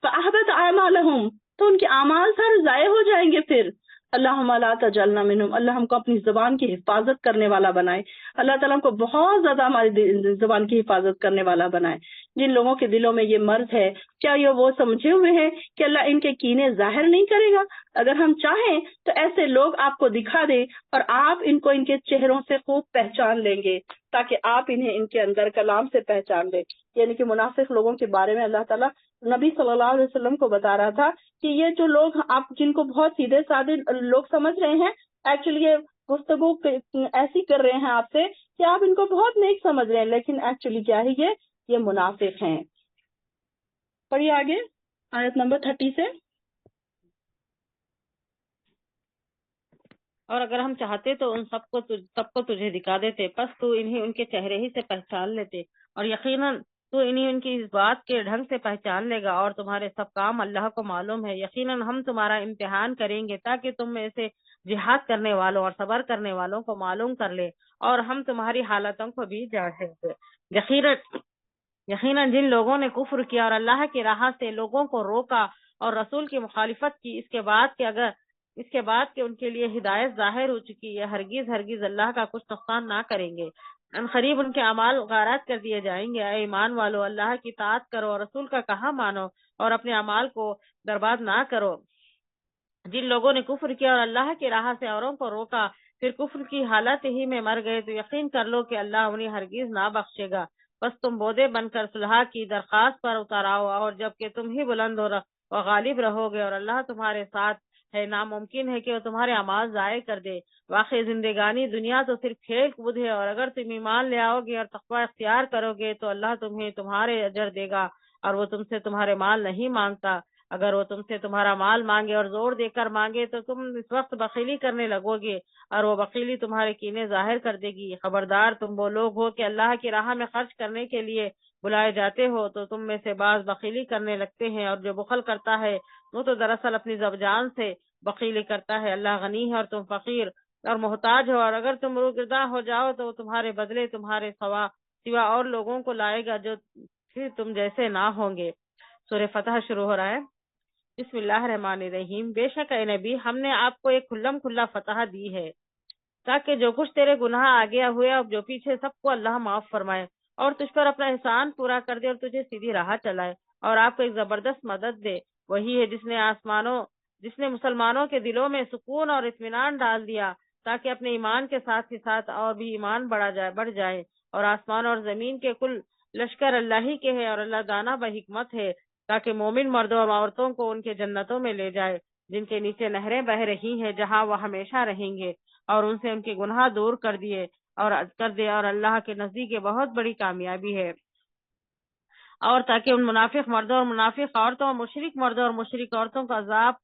فَأَحْبَطَ أَعْمَالَهُمْ، تو ان کے اعمال سارے ضائع ہو جائیں گے. پھر اللہم لا تجعلنا منہم، اللہ ہم کو اپنی زبان کی حفاظت کرنے والا بنائے. اللہ تعالیٰ ہم کو بہت زیادہ ہماری زبان کی حفاظت کرنے والا بنائے. جن لوگوں کے دلوں میں یہ مرض ہے، کیا یہ وہ سمجھے ہوئے ہیں کہ اللہ ان کے کینے ظاہر نہیں کرے گا؟ اگر ہم چاہیں تو ایسے لوگ آپ کو دکھا دے اور آپ ان کو ان کے چہروں سے خوب پہچان لیں گے، تاکہ آپ انہیں ان کے اندر کلام سے پہچان لیں. یعنی کہ منافق لوگوں کے بارے میں اللہ تعالیٰ نبی صلی اللہ علیہ وسلم کو بتا رہا تھا کہ یہ جو لوگ آپ جن کو بہت سیدھے سادے لوگ سمجھ رہے ہیں، ایکچولی یہ گفتگو ایسی کر رہے ہیں آپ سے کہ آپ ان کو بہت نیک سمجھ رہے ہیں، لیکن ایکچولی کیا ہے، یہ منافق ہیں. پڑھیے آگے آیت نمبر 30 سے. اور اگر ہم چاہتے تو ان سب کو تجھے دکھا دیتے، پس تو انہیں ان کے چہرے ہی سے پہچان لیتے، اور یقیناً تو انہیں ان کی اس بات کے ڈھنگ سے پہچان لے گا، اور تمہارے سب کام اللہ کو معلوم ہے. یقیناً ہم تمہارا امتحان کریں گے تاکہ تم میں سے جہاد کرنے والوں اور صبر کرنے والوں کو معلوم کر لے، اور ہم تمہاری حالتوں کو بھی جانچیں گے. یقیناً جن لوگوں نے کفر کیا اور اللہ کی راہ سے لوگوں کو روکا اور رسول کی مخالفت کی، اس کے بعد کہ ان کے لیے ہدایت ظاہر ہو چکی ہے، ہرگز اللہ کا کچھ نقصان نہ کریں گے. ان قریب ان کے اعمال غارت کر دیے جائیں گے. اے ایمان والو، اللہ کی اطاعت کرو اور رسول کا کہا مانو، اور اپنے اعمال کو برباد نہ کرو. جن لوگوں نے کفر کیا اور اللہ کی راہ سے اوروں کو روکا، پھر کفر کی حالت ہی میں مر گئے، تو یقین کر لو کہ اللہ انہیں ہرگز نہ بخشے گا. بس تم بودے بن کر صلح کی درخواست پر اتر آؤ، اور جب کہ تم ہی بلند و غالب رہو گے اور اللہ تمہارے ساتھ ہے، ناممکن ہے کہ وہ تمہارے اعمال ضائع کر دے. واقعی زندگانی دنیا تو صرف کھیل کود ہے، اور اگر تم ایمان لے آؤ گے اور تقوی اختیار کرو گے تو اللہ تمہیں تمہارے اجر دے گا، اور وہ تم سے تمہارے مال نہیں مانگتا. اگر وہ تم سے تمہارا مال مانگے اور زور دے کر مانگے تو تم اس وقت بخیلی کرنے لگو گے، اور وہ بخیلی تمہارے کینے ظاہر کر دے گی. خبردار، تم وہ لوگ ہو کہ اللہ کی راہ میں خرچ کرنے کے لیے بلائے جاتے ہو تو تم میں سے بعض بخیلی کرنے لگتے ہیں، اور جو بخل کرتا ہے وہ تو دراصل اپنی زبان سے بخیلی کرتا ہے، اللہ غنی ہے اور تم فقیر اور محتاج ہو، اور اگر تم روگرداں ہو جاؤ تو وہ تمہارے بدلے تمہارے سوا اور لوگوں کو لائے گا جو پھر تم جیسے نہ ہوں گے۔ سورہ فتح شروع ہو رہا ہے۔ بسم اللہ الرحمن الرحیم۔ بے شک اے نبی، ہم نے آپ کو ایک کھلم کھلا فتح دی ہے تاکہ جو کچھ تیرے گناہ آگے ہوئے اور جو پیچھے سب کو اللہ معاف فرمائے اور تجھ پر اپنا احسان پورا کر دے اور تجھے سیدھی راہ چلائے اور آپ کو ایک زبردست مدد دے۔ وہی ہے جس نے مسلمانوں کے دلوں میں سکون اور اطمینان ڈال دیا تاکہ اپنے ایمان کے ساتھ ہی ساتھ اور بھی ایمان بڑھ جائے، اور آسمان اور زمین کے کل لشکر اللہ ہی کے ہے اور اللہ دانا بحکمت ہے، تاکہ مومن مردوں اور عورتوں کو ان کے جنتوں میں لے جائے جن کے نیچے نہریں بہ رہی ہیں، جہاں وہ ہمیشہ رہیں گے، اور ان سے ان کے گناہ دور کر دے اور اللہ کے نزدیک یہ بہت بڑی کامیابی ہے۔ اور تاکہ ان منافق مردوں اور منافق عورتوں اور مشرک مردوں اور مشرک عورتوں کا عذاب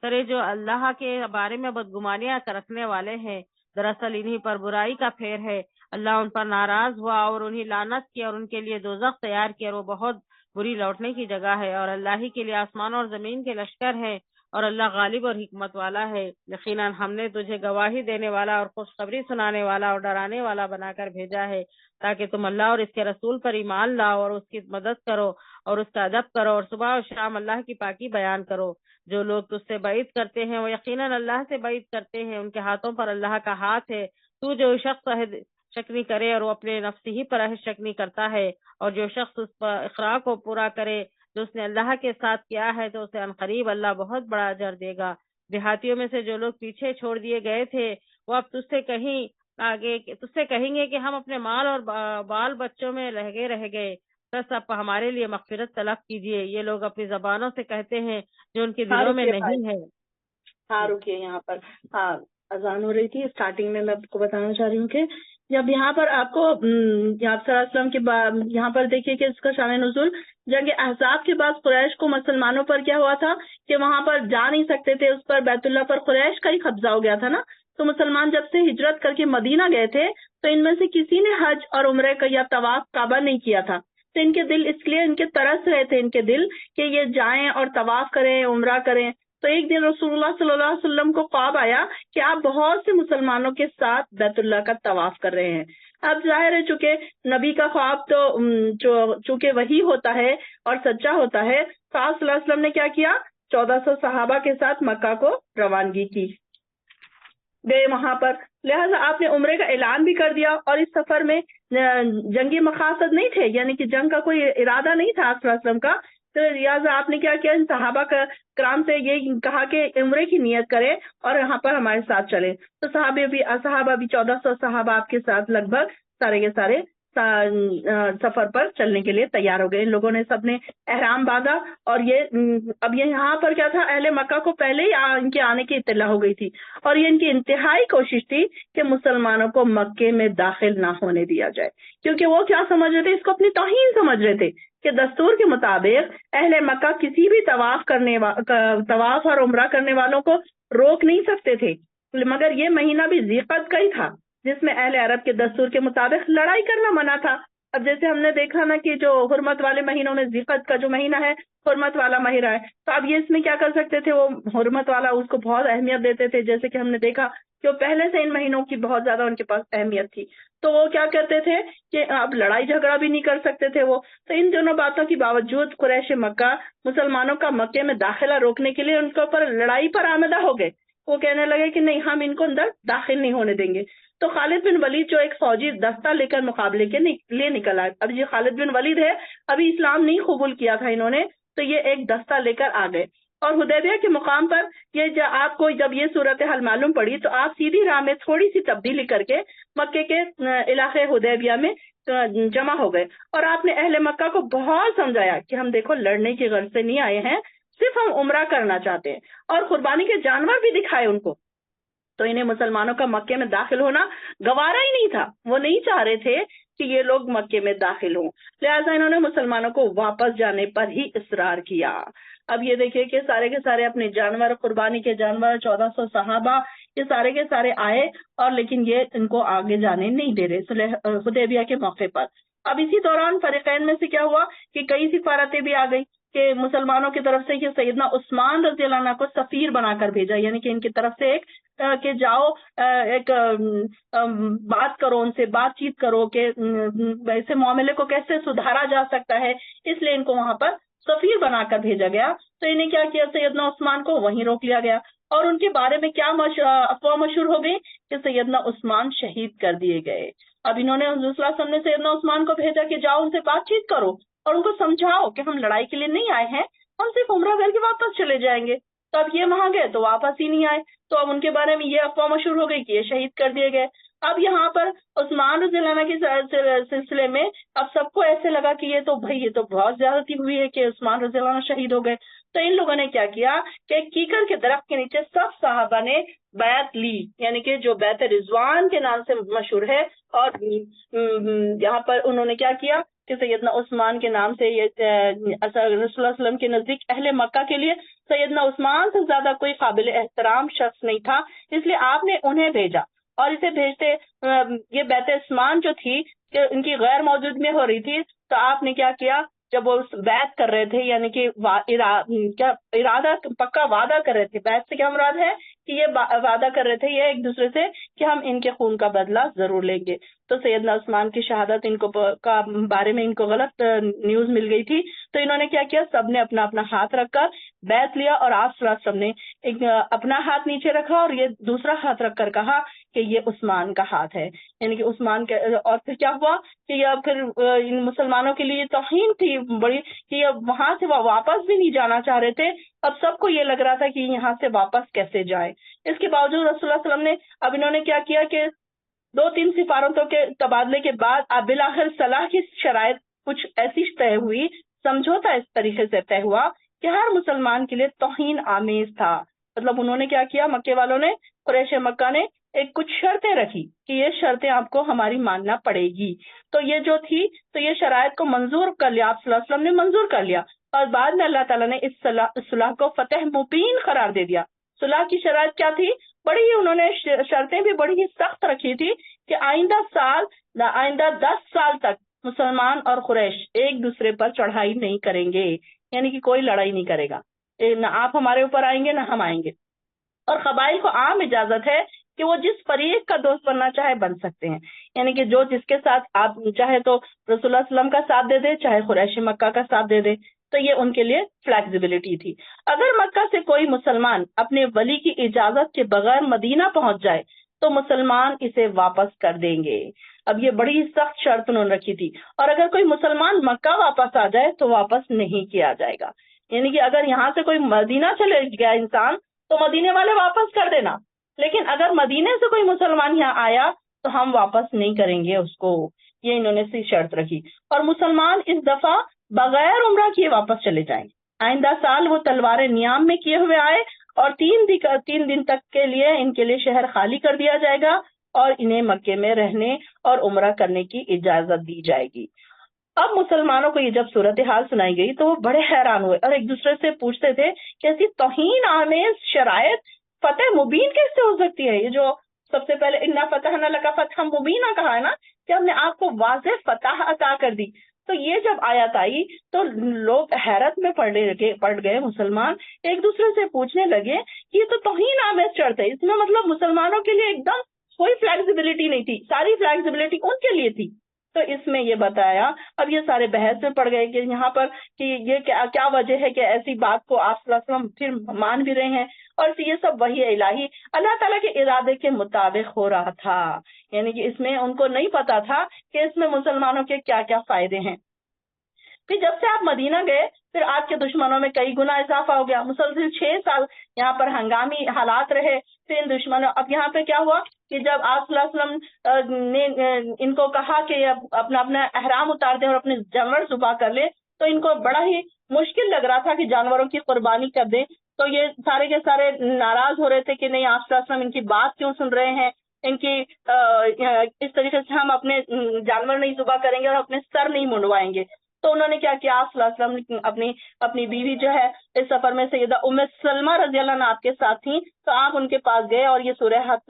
کرے جو اللہ کے بارے میں بدگمانیاں رکھنے والے ہیں، دراصل انہی پر برائی کا پھیر ہے۔ اللہ ان پر ناراض ہوا اور انہیں لعنت کی اور ان کے لیے دوزخ تیار کیا اور وہ بہت بری لوٹنے کی جگہ ہے، اور اللہ ہی کے لیے آسمان اور زمین کے لشکر ہیں اور اللہ غالب اور حکمت والا ہے۔ یقیناً ہم نے تجھے گواہی دینے والا اور خوشخبری سنانے والا اور ڈرانے والا بنا کر بھیجا ہے تاکہ تم اللہ اور اس کے رسول پر ایمان لاؤ اور اس کی مدد کرو اور اس کا ادب کرو اور صبح اور شام اللہ کی پاکی بیان کرو۔ جو لوگ تجھ سے بعید کرتے ہیں وہ یقیناً اللہ سے بعید کرتے ہیں، ان کے ہاتھوں پر اللہ کا ہاتھ ہے۔ تو جو شخص شک نہیں کرے اور وہ اپنے نفس ہی پر شک نہیں کرتا ہے، اور جو شخص اس پر اقرار کو پورا کرے جو اس نے اللہ کے ساتھ کیا ہے تو اسے عنقریب اللہ بہت بڑا اجر دے گا۔ دیہاتیوں میں سے جو لوگ پیچھے چھوڑ دیے گئے تھے وہ اب تجھ سے کہیں گے کہ ہم اپنے مال اور بال بچوں میں رہ گئے، بس اب ہمارے لیے مغفرت طلب کیجیے۔ یہ لوگ اپنی زبانوں سے کہتے ہیں جو ان کے دلوں میں نہیں ہے۔ ہاں رکیے، یہاں پر اذان ہو رہی تھی اسٹارٹنگ میں آپ کو بتانا چاہ رہی ہوں کہ جب یہاں پر آپ کو آپ صلی اللہ علیہ وسلم کے یہاں پر دیکھیے کہ اس کا شان نزول جنگ احزاب کے بعد قریش کو مسلمانوں پر کیا ہوا تھا کہ وہاں پر جا نہیں سکتے تھے، اس پر بیت اللہ پر قریش کا ہی قبضہ ہو گیا تھا نا۔ تو مسلمان جب سے ہجرت کر کے مدینہ گئے تھے تو ان میں سے کسی نے حج اور عمرے کا یا طواف کعبہ نہیں کیا تھا، تو ان کے دل اس لیے ان کے ترس رہے تھے ان کے دل کہ یہ جائیں اور طواف کریں، عمرہ کریں۔ تو ایک دن رسول اللہ صلی اللہ علیہ وسلم کو خواب آیا کہ آپ بہت سے مسلمانوں کے ساتھ بیت اللہ کا طواف کر رہے ہیں۔ اب ظاہر ہے چونکہ نبی کا خواب تو چونکہ وہی ہوتا ہے اور سچا ہوتا ہے، تو آپ صلی اللہ علیہ وسلم نے کیا کیا، 1400 صحابہ کے ساتھ مکہ کو روانگی کی، گئے وہاں پر۔ لہٰذا آپ نے عمرے کا اعلان بھی کر دیا، اور اس سفر میں جنگی مقاصد نہیں تھے، یعنی کہ جنگ کا کوئی ارادہ نہیں تھا آپ صلی اللہ علیہ وسلم کا، تو لہٰذا آپ نے کیا کیا، ان صحابہ کرام سے یہ کہا کہ عمرے کی نیت کرے اور یہاں پر ہمارے ساتھ چلے۔ تو صحابہ بھی 1400 صحابہ آپ کے ساتھ لگ بھگ سارے کے سارے سفر پر چلنے کے لیے تیار ہو گئے۔ ان لوگوں نے سب نے احرام باندھا، اور اب یہ یہاں پر کیا تھا، اہل مکہ کو پہلے ہی ان کے آنے کی اطلاع ہو گئی تھی، اور یہ ان کی انتہائی کوشش تھی کہ مسلمانوں کو مکے میں داخل نہ ہونے دیا جائے، کیونکہ وہ کیا سمجھ رہے تھے، اس کو اپنی توہین سمجھ رہے تھے کہ دستور کے مطابق اہل مکہ کسی بھی طواف اور عمرہ کرنے والوں کو روک نہیں سکتے تھے، مگر یہ مہینہ بھی ذی قعدہ کا ہی تھا جس میں اہل عرب کے دستور کے مطابق لڑائی کرنا منع تھا۔ اب جیسے ہم نے دیکھا نا کہ جو حرمت والے مہینوں میں ذی قعدہ کا جو مہینہ ہے حرمت والا مہینہ ہے، تو اب یہ اس میں کیا کر سکتے تھے، وہ حرمت والا اس کو بہت اہمیت دیتے تھے، جیسے کہ ہم نے دیکھا کہ وہ پہلے سے ان مہینوں کی بہت زیادہ ان کے پاس اہمیت تھی، تو وہ کیا کرتے تھے کہ اب لڑائی جھگڑا بھی نہیں کر سکتے تھے وہ۔ تو ان دونوں باتوں کے باوجود قریش مکہ مسلمانوں کا مکے میں داخلہ روکنے کے لیے ان کے اوپر لڑائی پر آمدہ ہو گئے۔ وہ کہنے لگے کہ نہیں، ہم ان کو اندر داخل نہیں ہونے دیں گے۔ تو خالد بن ولید جو ایک فوجی دستہ لے کر مقابلے کے لیے نکل آئے، اب یہ خالد بن ولید ہے، ابھی اسلام نہیں قبول کیا تھا انہوں نے، تو یہ ایک دستہ لے کر آ گئے، اور حدیبیہ کے مقام پر آپ کو جب یہ صورتحال معلوم پڑی تو آپ سیدھی راہ میں تھوڑی سی تبدیلی کر کے مکے کے علاقے حدیبیہ میں جمع ہو گئے، اور آپ نے اہل مکہ کو بہت سمجھایا کہ ہم دیکھو لڑنے کی غرض سے نہیں آئے ہیں، صرف ہم عمرہ کرنا چاہتے ہیں، اور قربانی کے جانور بھی دکھائے ان کو۔ تو انہیں مسلمانوں کا مکے میں داخل ہونا گوارا ہی نہیں تھا، وہ نہیں چاہ رہے تھے کہ یہ لوگ مکے میں داخل ہوں، لہٰذا انہوں نے مسلمانوں کو واپس جانے پر ہی اصرار کیا۔ اب یہ دیکھیں کہ سارے کے سارے اپنے جانور، قربانی کے جانور، 1400 صحابہ، یہ سارے کے سارے آئے، اور لیکن یہ ان کو آگے جانے نہیں دے رہے صلح حدیبیہ کے موقع پر۔ اب اسی دوران فریقین میں سے کیا ہوا کہ کئی سفارتیں بھی آ گئی، کہ مسلمانوں کی طرف سے کہ سیدنا عثمان رضی اللہ عنہ کو سفیر بنا کر بھیجا، یعنی کہ ان کی طرف سے ایک کہ جاؤ ایک بات کرو، ان سے بات چیت کرو کہ ایسے معاملے کو کیسے سدھارا جا سکتا ہے، اس لیے ان کو وہاں پر سفیر بنا کر بھیجا گیا۔ تو انہیں کیا کیا، سیدنا عثمان کو وہیں روک لیا گیا، اور ان کے بارے میں کیا افواہ مشہور ہو گئی کہ سیدنا عثمان شہید کر دیے گئے۔ اب انہوں نے حضور صلی اللہ علیہ وسلم نے سیدنا عثمان کو بھیجا کہ جاؤ ان سے بات چیت کرو اور ان کو سمجھاؤ کہ ہم لڑائی کے لیے نہیں آئے ہیں، ہم صرف عمرہ کر کے واپس چلے جائیں گے۔ تو اب یہ وہاں گئے تو واپس ہی نہیں آئے، تو اب ان کے بارے میں یہ افواہ مشہور ہو گئی کہ یہ شہید کر دیے گئے۔ اب یہاں پر عثمان رضی اللہ عنہ کے سلسلے میں اب سب کو ایسے لگا کہ یہ تو بہت زیادتی ہوئی ہے کہ عثمان رضی اللہ عنہ شہید ہو گئے۔ تو ان لوگوں نے کیا کیا کہ کیکر کے درخت کے نیچے سب صحابہ نے بیعت لی، یعنی کہ جو بیعت رضوان کے نام سے مشہور ہے، اور یہاں پر انہوں نے کیا کیا کہ سیدنا عثمان کے نام سے یہ رسول اللہ صلی اللہ علیہ وسلم کے نزدیک اہل مکہ کے لیے سیدنا عثمان سے زیادہ کوئی قابل احترام شخص نہیں تھا، اس لیے آپ نے انہیں بھیجا۔ اور اسے بھیجتے یہ بیعت عثمان جو تھی کہ ان کی غیر موجود میں ہو رہی تھی، تو آپ نے کیا کیا، جب وہ بیعت کر رہے تھے، یعنی کہ ارادہ پکا وعدہ کر رہے تھے، بیعت سے کیا مراد ہے کہ یہ وعدہ کر رہے تھے یہ ایک دوسرے سے کہ ہم ان کے خون کا بدلہ ضرور لیں گے۔ تو سیدنا عثمان کی شہادت ان کو کا بارے میں ان کو غلط نیوز مل گئی تھی، تو انہوں نے کیا کیا، سب نے اپنا اپنا ہاتھ رکھ کر بیعت لیا، اور آپ صلی اللہ علیہ وسلم نے اپنا ہاتھ نیچے رکھا اور یہ دوسرا ہاتھ رکھ کر کہا کہ یہ عثمان کا ہاتھ ہے، یعنی کہ عثمان کے۔ اور پھر کیا ہوا کہ یہ پھر ان مسلمانوں کے لیے توہین تھی بڑی کہ یہ وہاں سے واپس بھی نہیں جانا چاہ رہے تھے۔ اب سب کو یہ لگ رہا تھا کہ یہاں سے واپس کیسے جائیں۔ اس کے باوجود رسول اللہ صلی اللہ علیہ وسلم نے اب انہوں نے کیا کیا کہ 2-3 سفارتوں کے تبادلے کے بعد اب بالآخر صلاح کی شرائط کچھ ایسی طے ہوئی، سمجھوتا اس طریقے سے طے ہوا کہ ہر مسلمان کے لیے توہین آمیز تھا۔ مطلب انہوں نے کیا کیا، مکے والوں نے، قریش مکہ نے ایک کچھ شرطیں رکھی کہ یہ شرطیں آپ کو ہماری ماننا پڑے گی۔ تو یہ جو تھی تو یہ شرائط کو منظور کر لیا، آپ صلی اللہ علیہ وسلم نے منظور کر لیا، اور بعد میں اللہ تعالیٰ نے اس صلح کو فتح مبین قرار دے دیا۔ صلح کی شرائط کیا تھی، بڑی ہی انہوں نے شرطیں بھی بڑی ہی سخت رکھی تھی کہ آئندہ 10 سال تک مسلمان اور قریش ایک دوسرے پر چڑھائی نہیں کریں گے، یعنی کہ کوئی لڑائی نہیں کرے گا، نہ آپ ہمارے اوپر آئیں گے نہ ہم آئیں گے۔ اور قبائل کو عام اجازت ہے کہ وہ جس فریق کا دوست بننا چاہے بن سکتے ہیں، یعنی کہ جو جس کے ساتھ آپ چاہے تو رسول اللہ صلی اللہ علیہ وسلم کا ساتھ دے دے، چاہے قریش مکہ کا ساتھ دے دے، تو یہ ان کے لیے فلیکسیبلٹی تھی۔ اگر مکہ سے کوئی مسلمان اپنے ولی کی اجازت کے بغیر مدینہ پہنچ جائے تو مسلمان اسے واپس کر دیں گے۔ اب یہ بڑی سخت شرط انہوں نے رکھی تھی، اور اگر کوئی مسلمان مکہ واپس آ جائے تو واپس نہیں کیا جائے گا، یعنی کہ اگر یہاں سے کوئی مدینہ چلے گیا انسان تو مدینے والے واپس کر دینا، لیکن اگر مدینے سے کوئی مسلمان یہاں آیا تو ہم واپس نہیں کریں گے اس کو، یہ انہوں نے سی شرط رکھی۔ اور مسلمان اس دفعہ بغیر عمرہ کیے واپس چلے جائیں، آئندہ سال وہ تلوار نیام میں کیے ہوئے آئے، اور 3 دن تک کے لیے ان کے لیے شہر خالی کر دیا جائے گا، اور انہیں مکے میں رہنے اور عمرہ کرنے کی اجازت دی جائے گی۔ اب مسلمانوں کو یہ جب صورتحال سنائی گئی تو وہ بڑے حیران ہوئے اور ایک دوسرے سے پوچھتے تھے کہ ایسی توہین آمیز شرائط فتح مبین کیسے ہو سکتی ہے؟ یہ جو سب سے پہلے انا فتحنا لک فتحا مبینا کہا ہے نا کہ ہم نے آپ کو واضح فتح عطا کر دی، تو یہ جب آیت آئی تو لوگ حیرت میں پڑ گئے، مسلمان ایک دوسرے سے پوچھنے لگے کہ یہ تو توہین آمیز شرط ہے، اس میں مطلب مسلمانوں کے لیے ایک دم کوئی فلیکسیبلٹی نہیں تھی، ساری فلیکسیبلٹی ان کے لیے تھی۔ تو اس میں یہ بتایا، اب یہ سارے بحث میں پڑ گئے کہ یہاں پر کہ یہ کیا وجہ ہے کہ ایسی بات کو آپ صلی اللہ علیہ وسلم پھر مان بھی رہے ہیں، اور یہ سب وحی الہی اللہ تعالیٰ کے ارادے کے مطابق ہو رہا تھا، یعنی کہ اس میں ان کو نہیں پتا تھا کہ اس میں مسلمانوں کے کیا کیا فائدے ہیں۔ پھر جب سے آپ مدینہ گئے پھر آپ کے دشمنوں میں کئی گنا اضافہ ہو گیا، مسلسل 6 سال یہاں پر ہنگامی حالات رہے، پھر ان دشمنوں اب یہاں پہ کیا ہوا کہ جب آپ صلی اللہ علیہ وسلم نے ان کو کہا کہ اپنا احرام اتار دیں اور اپنے جانور ذبح کر لیں، تو ان کو بڑا ہی مشکل لگ رہا تھا کہ جانوروں کی قربانی کر دیں، تو یہ سارے کے سارے ناراض ہو رہے تھے کہ نہیں آپ صلی اللہ علیہ وسلم ان کی بات کیوں سن رہے ہیں، ان کی اس طریقے سے ہم اپنے جانور نہیں ذبح کریں گے اور اپنے سر نہیں منڈوائیں گے۔ تو انہوں نے کیا کیا، آپ صلی اللہ علیہ وسلم اپنی بیوی جو ہے اس سفر میں سیدہ ام سلمہ رضی اللہ عنہا آپ کے ساتھ تھیں، تو آپ ان کے پاس گئے اور یہ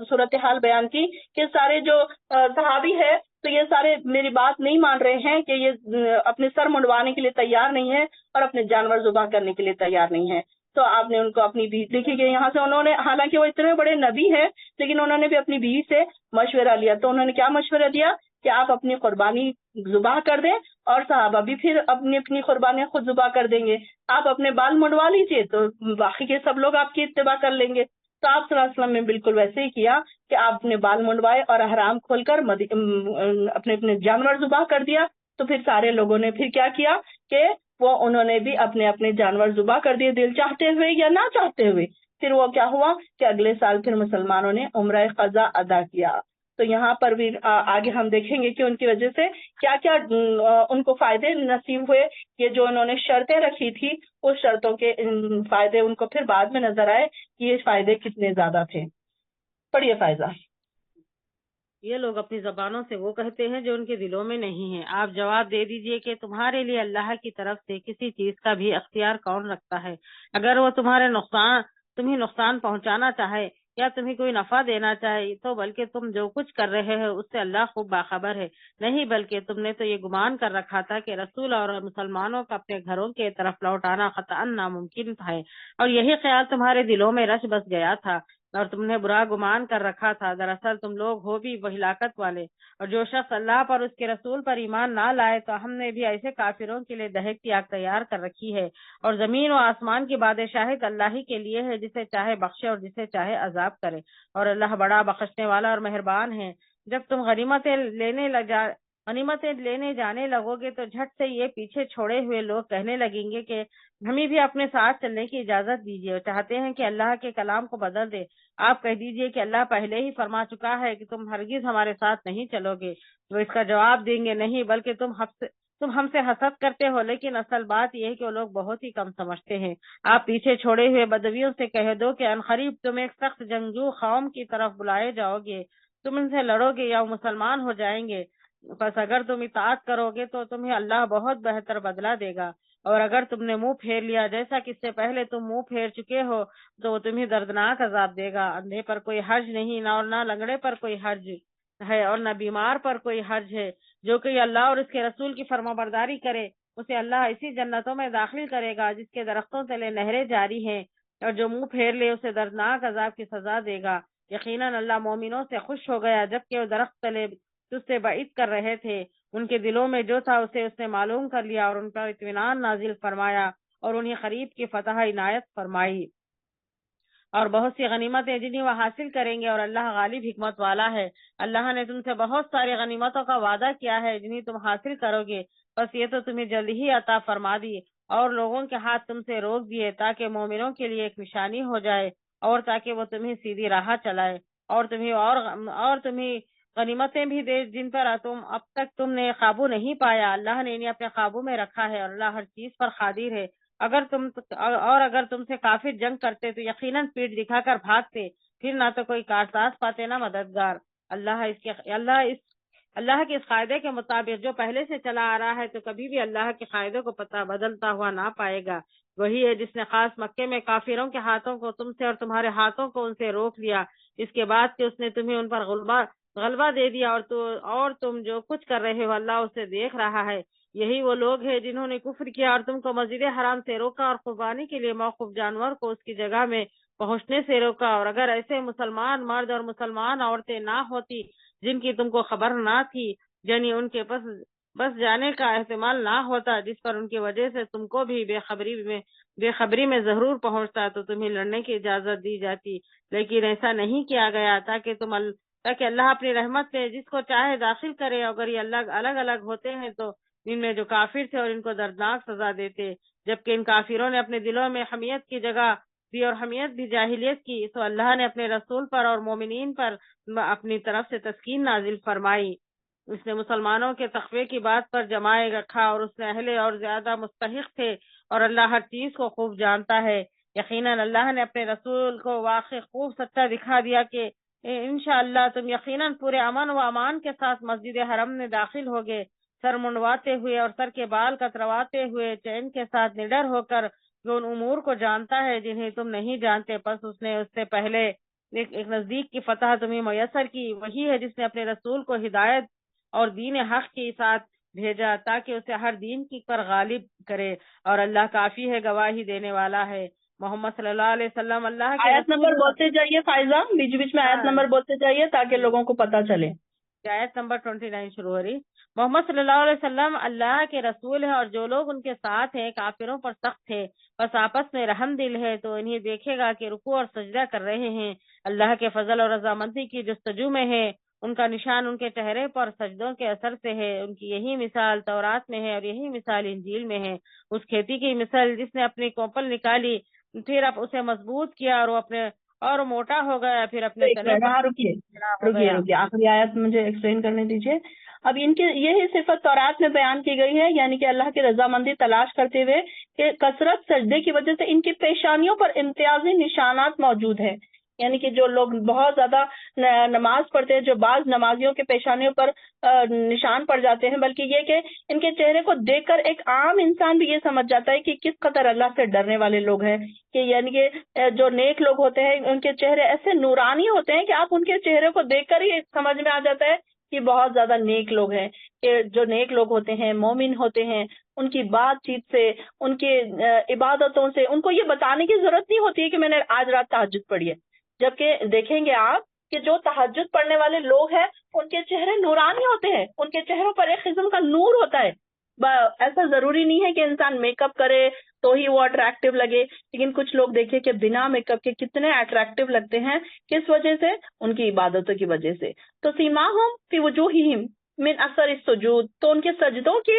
صورتحال بیان کی کہ سارے جو صحابی ہے تو یہ سارے میری بات نہیں مان رہے ہیں کہ یہ اپنے سر منڈوانے کے لیے تیار نہیں ہے اور اپنے جانور ذبح کرنے کے لیے تیار نہیں ہے. تو آپ نے ان کو اپنی بیوی دیکھی کہ یہاں سے انہوں نے، حالانکہ وہ اتنے بڑے نبی ہیں لیکن انہوں نے بھی اپنی بیوی سے مشورہ لیا. تو انہوں نے کیا مشورہ دیا کہ آپ اپنی قربانی ذبح کر دیں اور صحابہ بھی پھر اپنی اپنی قربانیاں خود ذبح کر دیں گے. آپ اپنے بال منڈوا لیجیے تو باقی کے سب لوگ آپ کی اتباع کر لیں گے. تو آپ صلی اللہ علیہ وسلم نے بالکل ویسے ہی کیا کہ آپ نے بال منڈوائے اور احرام کھول کر اپنے اپنے جانور ذبح کر دیا. تو پھر سارے لوگوں نے پھر کیا کیا کہ وہ انہوں نے بھی اپنے اپنے جانور ذبح کر دیے، دل چاہتے ہوئے یا نہ چاہتے ہوئے. پھر وہ کیا ہوا کہ اگلے سال پھر مسلمانوں نے عمرہ قضا ادا کیا. تو یہاں پر بھی آگے ہم دیکھیں گے کہ ان کی وجہ سے کیا کیا ان کو فائدے نصیب ہوئے. یہ جو انہوں نے شرطیں رکھی تھی اس شرطوں کے فائدے ان کو پھر بعد میں نظر آئے کہ یہ فائدے کتنے زیادہ تھے. پڑھیے فائزہ. یہ لوگ اپنی زبانوں سے وہ کہتے ہیں جو ان کے دلوں میں نہیں ہے. آپ جواب دے دیجئے کہ تمہارے لیے اللہ کی طرف سے کسی چیز کا بھی اختیار کون رکھتا ہے؟ اگر وہ تمہیں نقصان پہنچانا چاہے یا تمہیں کوئی نفع دینا چاہے تو بلکہ تم جو کچھ کر رہے ہو اس سے اللہ خوب باخبر ہے. نہیں بلکہ تم نے تو یہ گمان کر رکھا تھا کہ رسول اور مسلمانوں کا اپنے گھروں کی طرف لوٹانا قطعاً ناممکن ہے، اور یہی خیال تمہارے دلوں میں رچ بس گیا تھا اور تم نے برا گمان کر رکھا تھا. دراصل تم لوگ ہو بھی وہ ہلاکت والے. اور جو شخص اللہ پر اس کے رسول پر ایمان نہ لائے تو ہم نے بھی ایسے کافروں کے لیے دہکتی آگ تیار کر رکھی ہے. اور زمین و آسمان کی بادشاہت اللہ ہی کے لیے ہے، جسے چاہے بخشے اور جسے چاہے عذاب کرے. اور اللہ بڑا بخشنے والا اور مہربان ہے. جب تم غنیمتیں لینے جانے لگو گے تو جھٹ سے یہ پیچھے چھوڑے ہوئے لوگ کہنے لگیں گے کہ ہمیں بھی اپنے ساتھ چلنے کی اجازت دیجیے، اور چاہتے ہیں کہ اللہ کے کلام کو بدل دے. آپ کہہ دیجئے کہ اللہ پہلے ہی فرما چکا ہے کہ تم ہرگز ہمارے ساتھ نہیں چلو گے. وہ اس کا جواب دیں گے نہیں بلکہ تم ہم سے حسد کرتے ہو، لیکن اصل بات یہ ہے کہ وہ لوگ بہت ہی کم سمجھتے ہیں. آپ پیچھے چھوڑے ہوئے بدویوں سے کہہ دو کہ عنقریب تم ایک سخت جنگجو قوم کی طرف بلائے جاؤ گے، تم ان سے لڑو گے یا وہ مسلمان ہو جائیں گے. بس اگر تم اطاعت کرو گے تو تمہیں اللہ بہت بہتر بدلہ دے گا، اور اگر تم نے منہ پھیر لیا جیسا کہ اس سے پہلے تم منہ پھیر چکے ہو تو وہ تمہیں دردناک عذاب دے گا. اندھے پر کوئی حرج نہیں، نہ لنگڑے پر کوئی حرج ہے اور نہ بیمار پر کوئی حرج ہے. جو کہ اللہ اور اس کے رسول کی فرما برداری کرے اسے اللہ اسی جنتوں میں داخل کرے گا جس کے درختوں تلے نہریں جاری ہیں، اور جو منہ پھیر لے اسے دردناک عذاب کی سزا دے گا. یقیناً اللہ مومنوں سے خوش ہو گیا جبکہ وہ درخت تلے تجھ سے بعید کر رہے تھے. ان کے دلوں میں جو تھا اسے اس نے معلوم کر لیا اور ان پر اطمینان نازل فرمایا اور انہیں قریب کی فتح عنایت فرمائی اور بہت سی غنیمتیں جنہیں وہ حاصل کریں گے، اور اللہ غالب حکمت والا ہے. اللہ نے تم سے بہت ساری غنیمتوں کا وعدہ کیا ہے جنہیں تم حاصل کرو گے، بس یہ تو تمہیں جلد ہی عطا فرما دی اور لوگوں کے ہاتھ تم سے روک دیے تاکہ مومنوں کے لیے ایک نشانی ہو جائے اور تاکہ وہ تمہیں سیدھی راہ چلائے اور تمہیں غنیمتیں بھی دے جن پر اب تک تم نے قابو نہیں پایا. اللہ نے انہیں اپنے قابو میں رکھا ہے اور اللہ ہر چیز پر قادر ہے. اگر تم سے کافر جنگ کرتے تو یقیناً پیٹ دکھا کر بھاگتے، پھر نہ تو کوئی کارساز پاتے نہ مددگار. اللہ کے اس قاعدے کے مطابق جو پہلے سے چلا آ رہا ہے تو کبھی بھی اللہ کے قاعدے کو پتہ بدلتا ہوا نہ پائے گا. وہی ہے جس نے خاص مکے میں کافروں کے ہاتھوں کو تم سے اور تمہارے ہاتھوں کو ان سے روک لیا اس کے بعد کہ اس نے تمہیں ان پر غلبہ دے دیا، اور تم جو کچھ کر رہے ہو اللہ اسے دیکھ رہا ہے. یہی وہ لوگ ہیں جنہوں نے کفر کیا اور تم کو مسجد حرام سے روکا اور قربانی کے لیے موقوف جانور کو اس کی جگہ میں پہنچنے سے روکا. اور اگر ایسے مسلمان مرد اور مسلمان عورتیں نہ ہوتی جن کی تم کو خبر نہ تھی، یعنی ان کے بس جانے کا احتمال نہ ہوتا جس پر ان کی وجہ سے تم کو بھی بے خبری میں ضرور پہنچتا تو تمہیں لڑنے کی اجازت دی جاتی. لیکن ایسا نہیں کیا گیا تاکہ اللہ اپنی رحمت سے جس کو چاہے داخل کرے. اگر یہ الگ الگ ہوتے ہیں تو ان میں جو کافر تھے اور ان کو دردناک سزا دیتے، جبکہ ان کافروں نے اپنے دلوں میں حمیت کی جگہ دی اور حمیت بھی جاہلیت کی، تو اللہ نے اپنے رسول پر اور مومنین پر اپنی طرف سے تسکین نازل فرمائی. اس نے مسلمانوں کے تقوی کی بات پر جمائے رکھا اور اس نے اہل اور زیادہ مستحق تھے، اور اللہ ہر چیز کو خوب جانتا ہے. یقیناً اللہ نے اپنے رسول کو واقعی خوب سچا دکھا دیا کہ انشاءاللہ تم یقیناً پورے امن و امان کے ساتھ مسجد حرم میں داخل ہوگے، سر منڈواتے ہوئے اور سر کے بال کترواتے ہوئے، چین کے ساتھ نڈر ہو کر، جو ان امور کو جانتا ہے جنہیں تم نہیں جانتے. پس اس نے اس سے پہلے ایک نزدیک کی فتح تمہیں میسر کی. وہی ہے جس نے اپنے رسول کو ہدایت اور دین حق کے ساتھ بھیجا تاکہ اسے ہر دین کی پر غالب کرے، اور اللہ کافی ہے، گواہی دینے والا ہے۔ محمد صلی اللہ علیہ وسلم اللہ کے آیت نمبر رسول۔ بولتے جائیے فائزہ، بیچ بیچ میں آیت ہاں، نمبر بولتے جائیے تاکہ لوگوں کو پتہ چلے۔ آیت نمبر 29 شروع ہو رہی۔ محمد صلی اللہ علیہ وسلم اللہ کے رسول ہیں، اور جو لوگ ان کے ساتھ ہیں کافروں پر سخت ہے، بس آپس میں رحم دل ہے، تو انہیں دیکھے گا کہ رکوع اور سجدہ کر رہے ہیں، اللہ کے فضل اور رضامندی کی جستجو میں ہے، ان کا نشان ان کے چہرے پر سجدوں کے اثر سے ہے، ان کی یہی مثال تورات میں ہے اور یہی مثال انجیل میں ہے، اس کھیتی کی مثال جس نے اپنی کوپل نکالی، پھر اب اسے مضبوط کیا اور موٹا ہو گیا، پھر اپنے ایک تنے منٹ، پر ہاں رکیے کھڑا ہو رکیے گیا۔ رکیے، آخری آیت مجھے ایکسپلین کرنے دیجیے۔ اب ان کی یہی صفت تورات میں بیان کی گئی ہے، یعنی کہ اللہ کی رضامندی تلاش کرتے ہوئے کہ کثرت سجدے کی وجہ سے ان کی پیشانیوں پر امتیازی نشانات موجود ہیں، یعنی کہ جو لوگ بہت زیادہ نماز پڑھتے ہیں، جو بعض نمازیوں کے پیشانیوں پر نشان پڑ جاتے ہیں، بلکہ یہ کہ ان کے چہرے کو دیکھ کر ایک عام انسان بھی یہ سمجھ جاتا ہے کہ کس قدر اللہ سے ڈرنے والے لوگ ہیں، کہ یعنی کہ جو نیک لوگ ہوتے ہیں ان کے چہرے ایسے نورانی ہوتے ہیں کہ آپ ان کے چہرے کو دیکھ کر ہی سمجھ میں آ جاتا ہے کہ بہت زیادہ نیک لوگ ہیں، کہ جو نیک لوگ ہوتے ہیں مومن ہوتے ہیں، ان کی بات چیت سے، ان کے عبادتوں سے ان کو یہ بتانے کی ضرورت نہیں ہوتی ہے کہ میں نے آج رات تہجد پڑھی ہے، جبکہ دیکھیں گے آپ کہ جو تہجد پڑھنے والے لوگ ہیں ان کے چہرے نورانی ہوتے ہیں، ان کے چہروں پر ایک قسم کا نور ہوتا ہے۔ ایسا ضروری نہیں ہے کہ انسان میک اپ کرے تو ہی وہ اٹریکٹیو لگے، لیکن کچھ لوگ دیکھیں کہ بنا میک اپ کے کتنے اٹریکٹیو لگتے ہیں، کس وجہ سے؟ ان کی عبادتوں کی وجہ سے۔ تو سیماہم فی وجوہہم من اثر السجود، تو ان کے سجدوں کی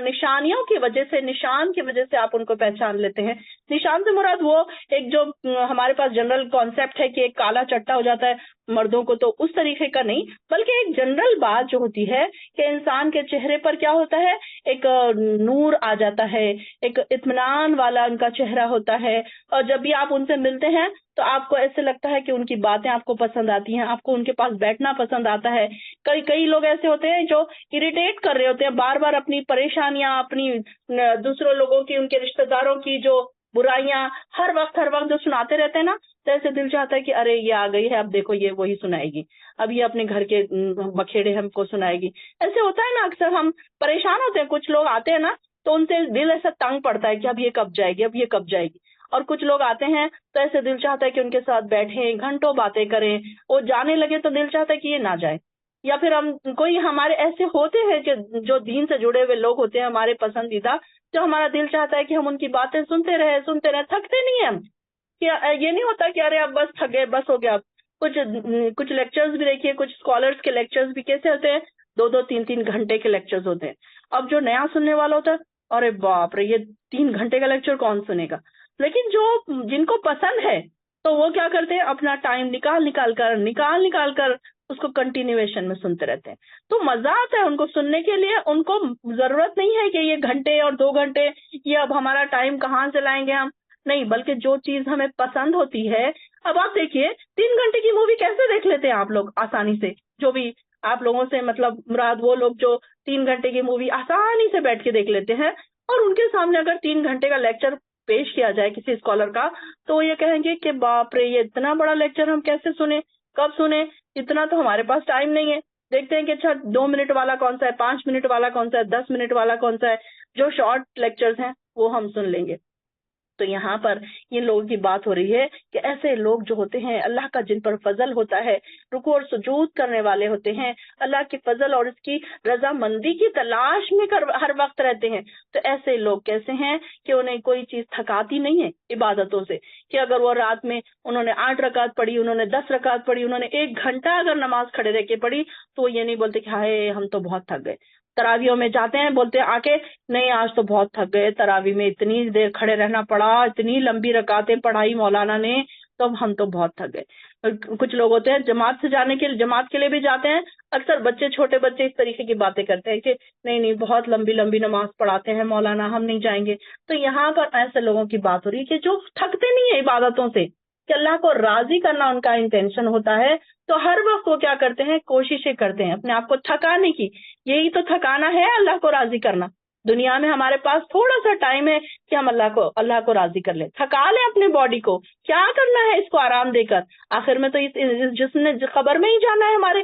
نشانیوں کی وجہ سے، نشان کی وجہ سے آپ ان کو پہچان لیتے ہیں۔ نشان سے مراد وہ ایک جو ہمارے پاس جنرل کانسیپٹ ہے کہ ایک کالا چٹا ہو جاتا ہے مردوں کو، تو اس طریقے کا نہیں، بلکہ ایک جنرل بات جو ہوتی ہے کہ انسان کے چہرے پر کیا ہوتا ہے، ایک نور آ جاتا ہے، ایک اطمینان والا ان کا چہرہ ہوتا ہے، اور جب بھی آپ ان سے ملتے ہیں تو آپ کو ایسے لگتا ہے کہ ان کی باتیں آپ کو پسند آتی ہیں، آپ کو ان کے پاس بیٹھنا پسند آتا ہے۔ کئی لوگ ایسے ہوتے ہیں جو اریٹیٹ کر رہے ہوتے ہیں بار بار اپنی پریشانیاں، اپنی دوسروں لوگوں کی، ان کے رشتہ داروں کی جو برائیاں ہر وقت جو سناتے رہتے ہیں نا، تو ایسے دل چاہتا ہے کہ ارے یہ آ گئی ہے، اب دیکھو یہ وہی سنائے گی، اب یہ اپنے گھر کے بکھیڑے ہم کو سنائے گی۔ ایسے ہوتا ہے نا، اکثر ہم پریشان ہوتے ہیں، کچھ لوگ آتے ہیں نا تو ان سے دل ایسا تنگ پڑتا ہے کہ اب یہ کب جائے گی، اب یہ کب جائے گی، اور کچھ لوگ آتے ہیں تو ایسے دل چاہتا ہے کہ ان کے ساتھ بیٹھیں، گھنٹوں باتیں کریں، وہ جانے لگے تو دل چاہتا ہے کہ یہ نہ جائے۔ یا پھر ہم کوئی ہمارے ایسے ہوتے ہیں کہ جو دین سے جڑے ہوئے لوگ ہوتے ہیں ہمارے پسندیدہ، جو ہمارا دل چاہتا ہے کہ ہم ان کی باتیں سنتے رہے، تھکتے نہیں ہیں ہم، کہ یہ نہیں ہوتا کہ ارے اب بس تھک گئے، بس ہو گیا۔ اب کچھ لیکچرز بھی دیکھیے، کچھ اسکالرز کے لیکچرز بھی کیسے ہوتے ہیں، 2-3 گھنٹے کے لیکچرز ہوتے ہیں۔ اب جو نیا سننے والا ہوتا ہے، ارے باپ رے، یہ 3 گھنٹے کا لیکچر کون سنے گا؟ لیکن جن کو پسند ہے تو وہ کیا کرتے ہیں، اپنا ٹائم نکال کر اس کو کنٹینیویشن میں سنتے رہتے ہیں۔ تو مزہ آتا ہے ان کو سننے کے لیے، ان کو ضرورت نہیں ہے کہ یہ گھنٹے اور 2 گھنٹے یہ اب ہمارا ٹائم کہاں سے لائیں گے ہم، نہیں، بلکہ جو چیز ہمیں پسند ہوتی ہے۔ اب آپ دیکھیے 3 گھنٹے کی مووی کیسے دیکھ لیتے ہیں آپ لوگ آسانی سے، جو بھی آپ لوگوں سے مطلب مراد وہ لوگ جو 3 گھنٹے کی مووی آسانی سے بیٹھ کے دیکھ لیتے ہیں، اور ان کے سامنے اگر 3 گھنٹے کا لیکچر پیش کیا جائے کسی اسکالر کا، تو وہ یہ کہیں گے کہ باپ رے، یہ اتنا بڑا لیکچر ہم کیسے سنیں، کب سنیں، اتنا تو ہمارے پاس ٹائم نہیں ہے۔ دیکھتے ہیں کہ اچھا 2 منٹ والا کون سا ہے، 5 منٹ والا کون سا ہے، 10 منٹ والا کون سا ہے، جو شارٹ لیکچرز ہیں وہ ہم سن لیں گے۔ تو یہاں پر یہ لوگوں کی بات ہو رہی ہے کہ ایسے لوگ جو ہوتے ہیں اللہ کا جن پر فضل ہوتا ہے، رکوع اور سجود کرنے والے ہوتے ہیں، اللہ کی فضل اور اس کی رضامندی کی تلاش میں ہر وقت رہتے ہیں، تو ایسے لوگ کیسے ہیں کہ انہیں کوئی چیز تھکاتی نہیں ہے عبادتوں سے، کہ اگر وہ رات میں انہوں نے 8 رکعت پڑھی، انہوں نے 10 رکعت پڑھی، انہوں نے 1 گھنٹہ اگر نماز کھڑے رہ کے پڑھی، تو وہ یہ نہیں بولتے کہ ہائے ہم تو بہت تھک گئے۔ تراویحوں میں جاتے ہیں، بولتے ہیں آ کے نہیں آج تو بہت تھک گئے، تراویح میں اتنی دیر کھڑے رہنا پڑا، اتنی لمبی رکعتیں پڑھائی مولانا نے، تو ہم تو بہت تھک گئے۔ کچھ لوگ ہوتے ہیں جماعت کے لیے بھی جاتے ہیں، اکثر بچے، چھوٹے بچے اس طریقے کی باتیں کرتے ہیں کہ نہیں بہت لمبی لمبی نماز پڑھاتے ہیں مولانا، ہم نہیں جائیں گے۔ تو یہاں پر ایسے لوگوں کی بات ہو رہی ہے کہ جو تھکتے نہیں ہیں عبادتوں سے، کہ اللہ کو راضی کرنا ان کا انٹینشن ہوتا ہے، تو ہر وقت وہ کیا کرتے ہیں، کوششیں کرتے ہیں اپنے آپ کو تھکانے کی۔ یہی تو تھکانا ہے، اللہ کو راضی کرنا۔ دنیا میں ہمارے پاس تھوڑا سا ٹائم ہے کہ ہم اللہ کو راضی کر لیں، تھکا لیں اپنے باڈی کو، کیا کرنا ہے اس کو آرام دے کر، آخر میں تو اس جسم نے قبر میں ہی جانا ہے ہمارے،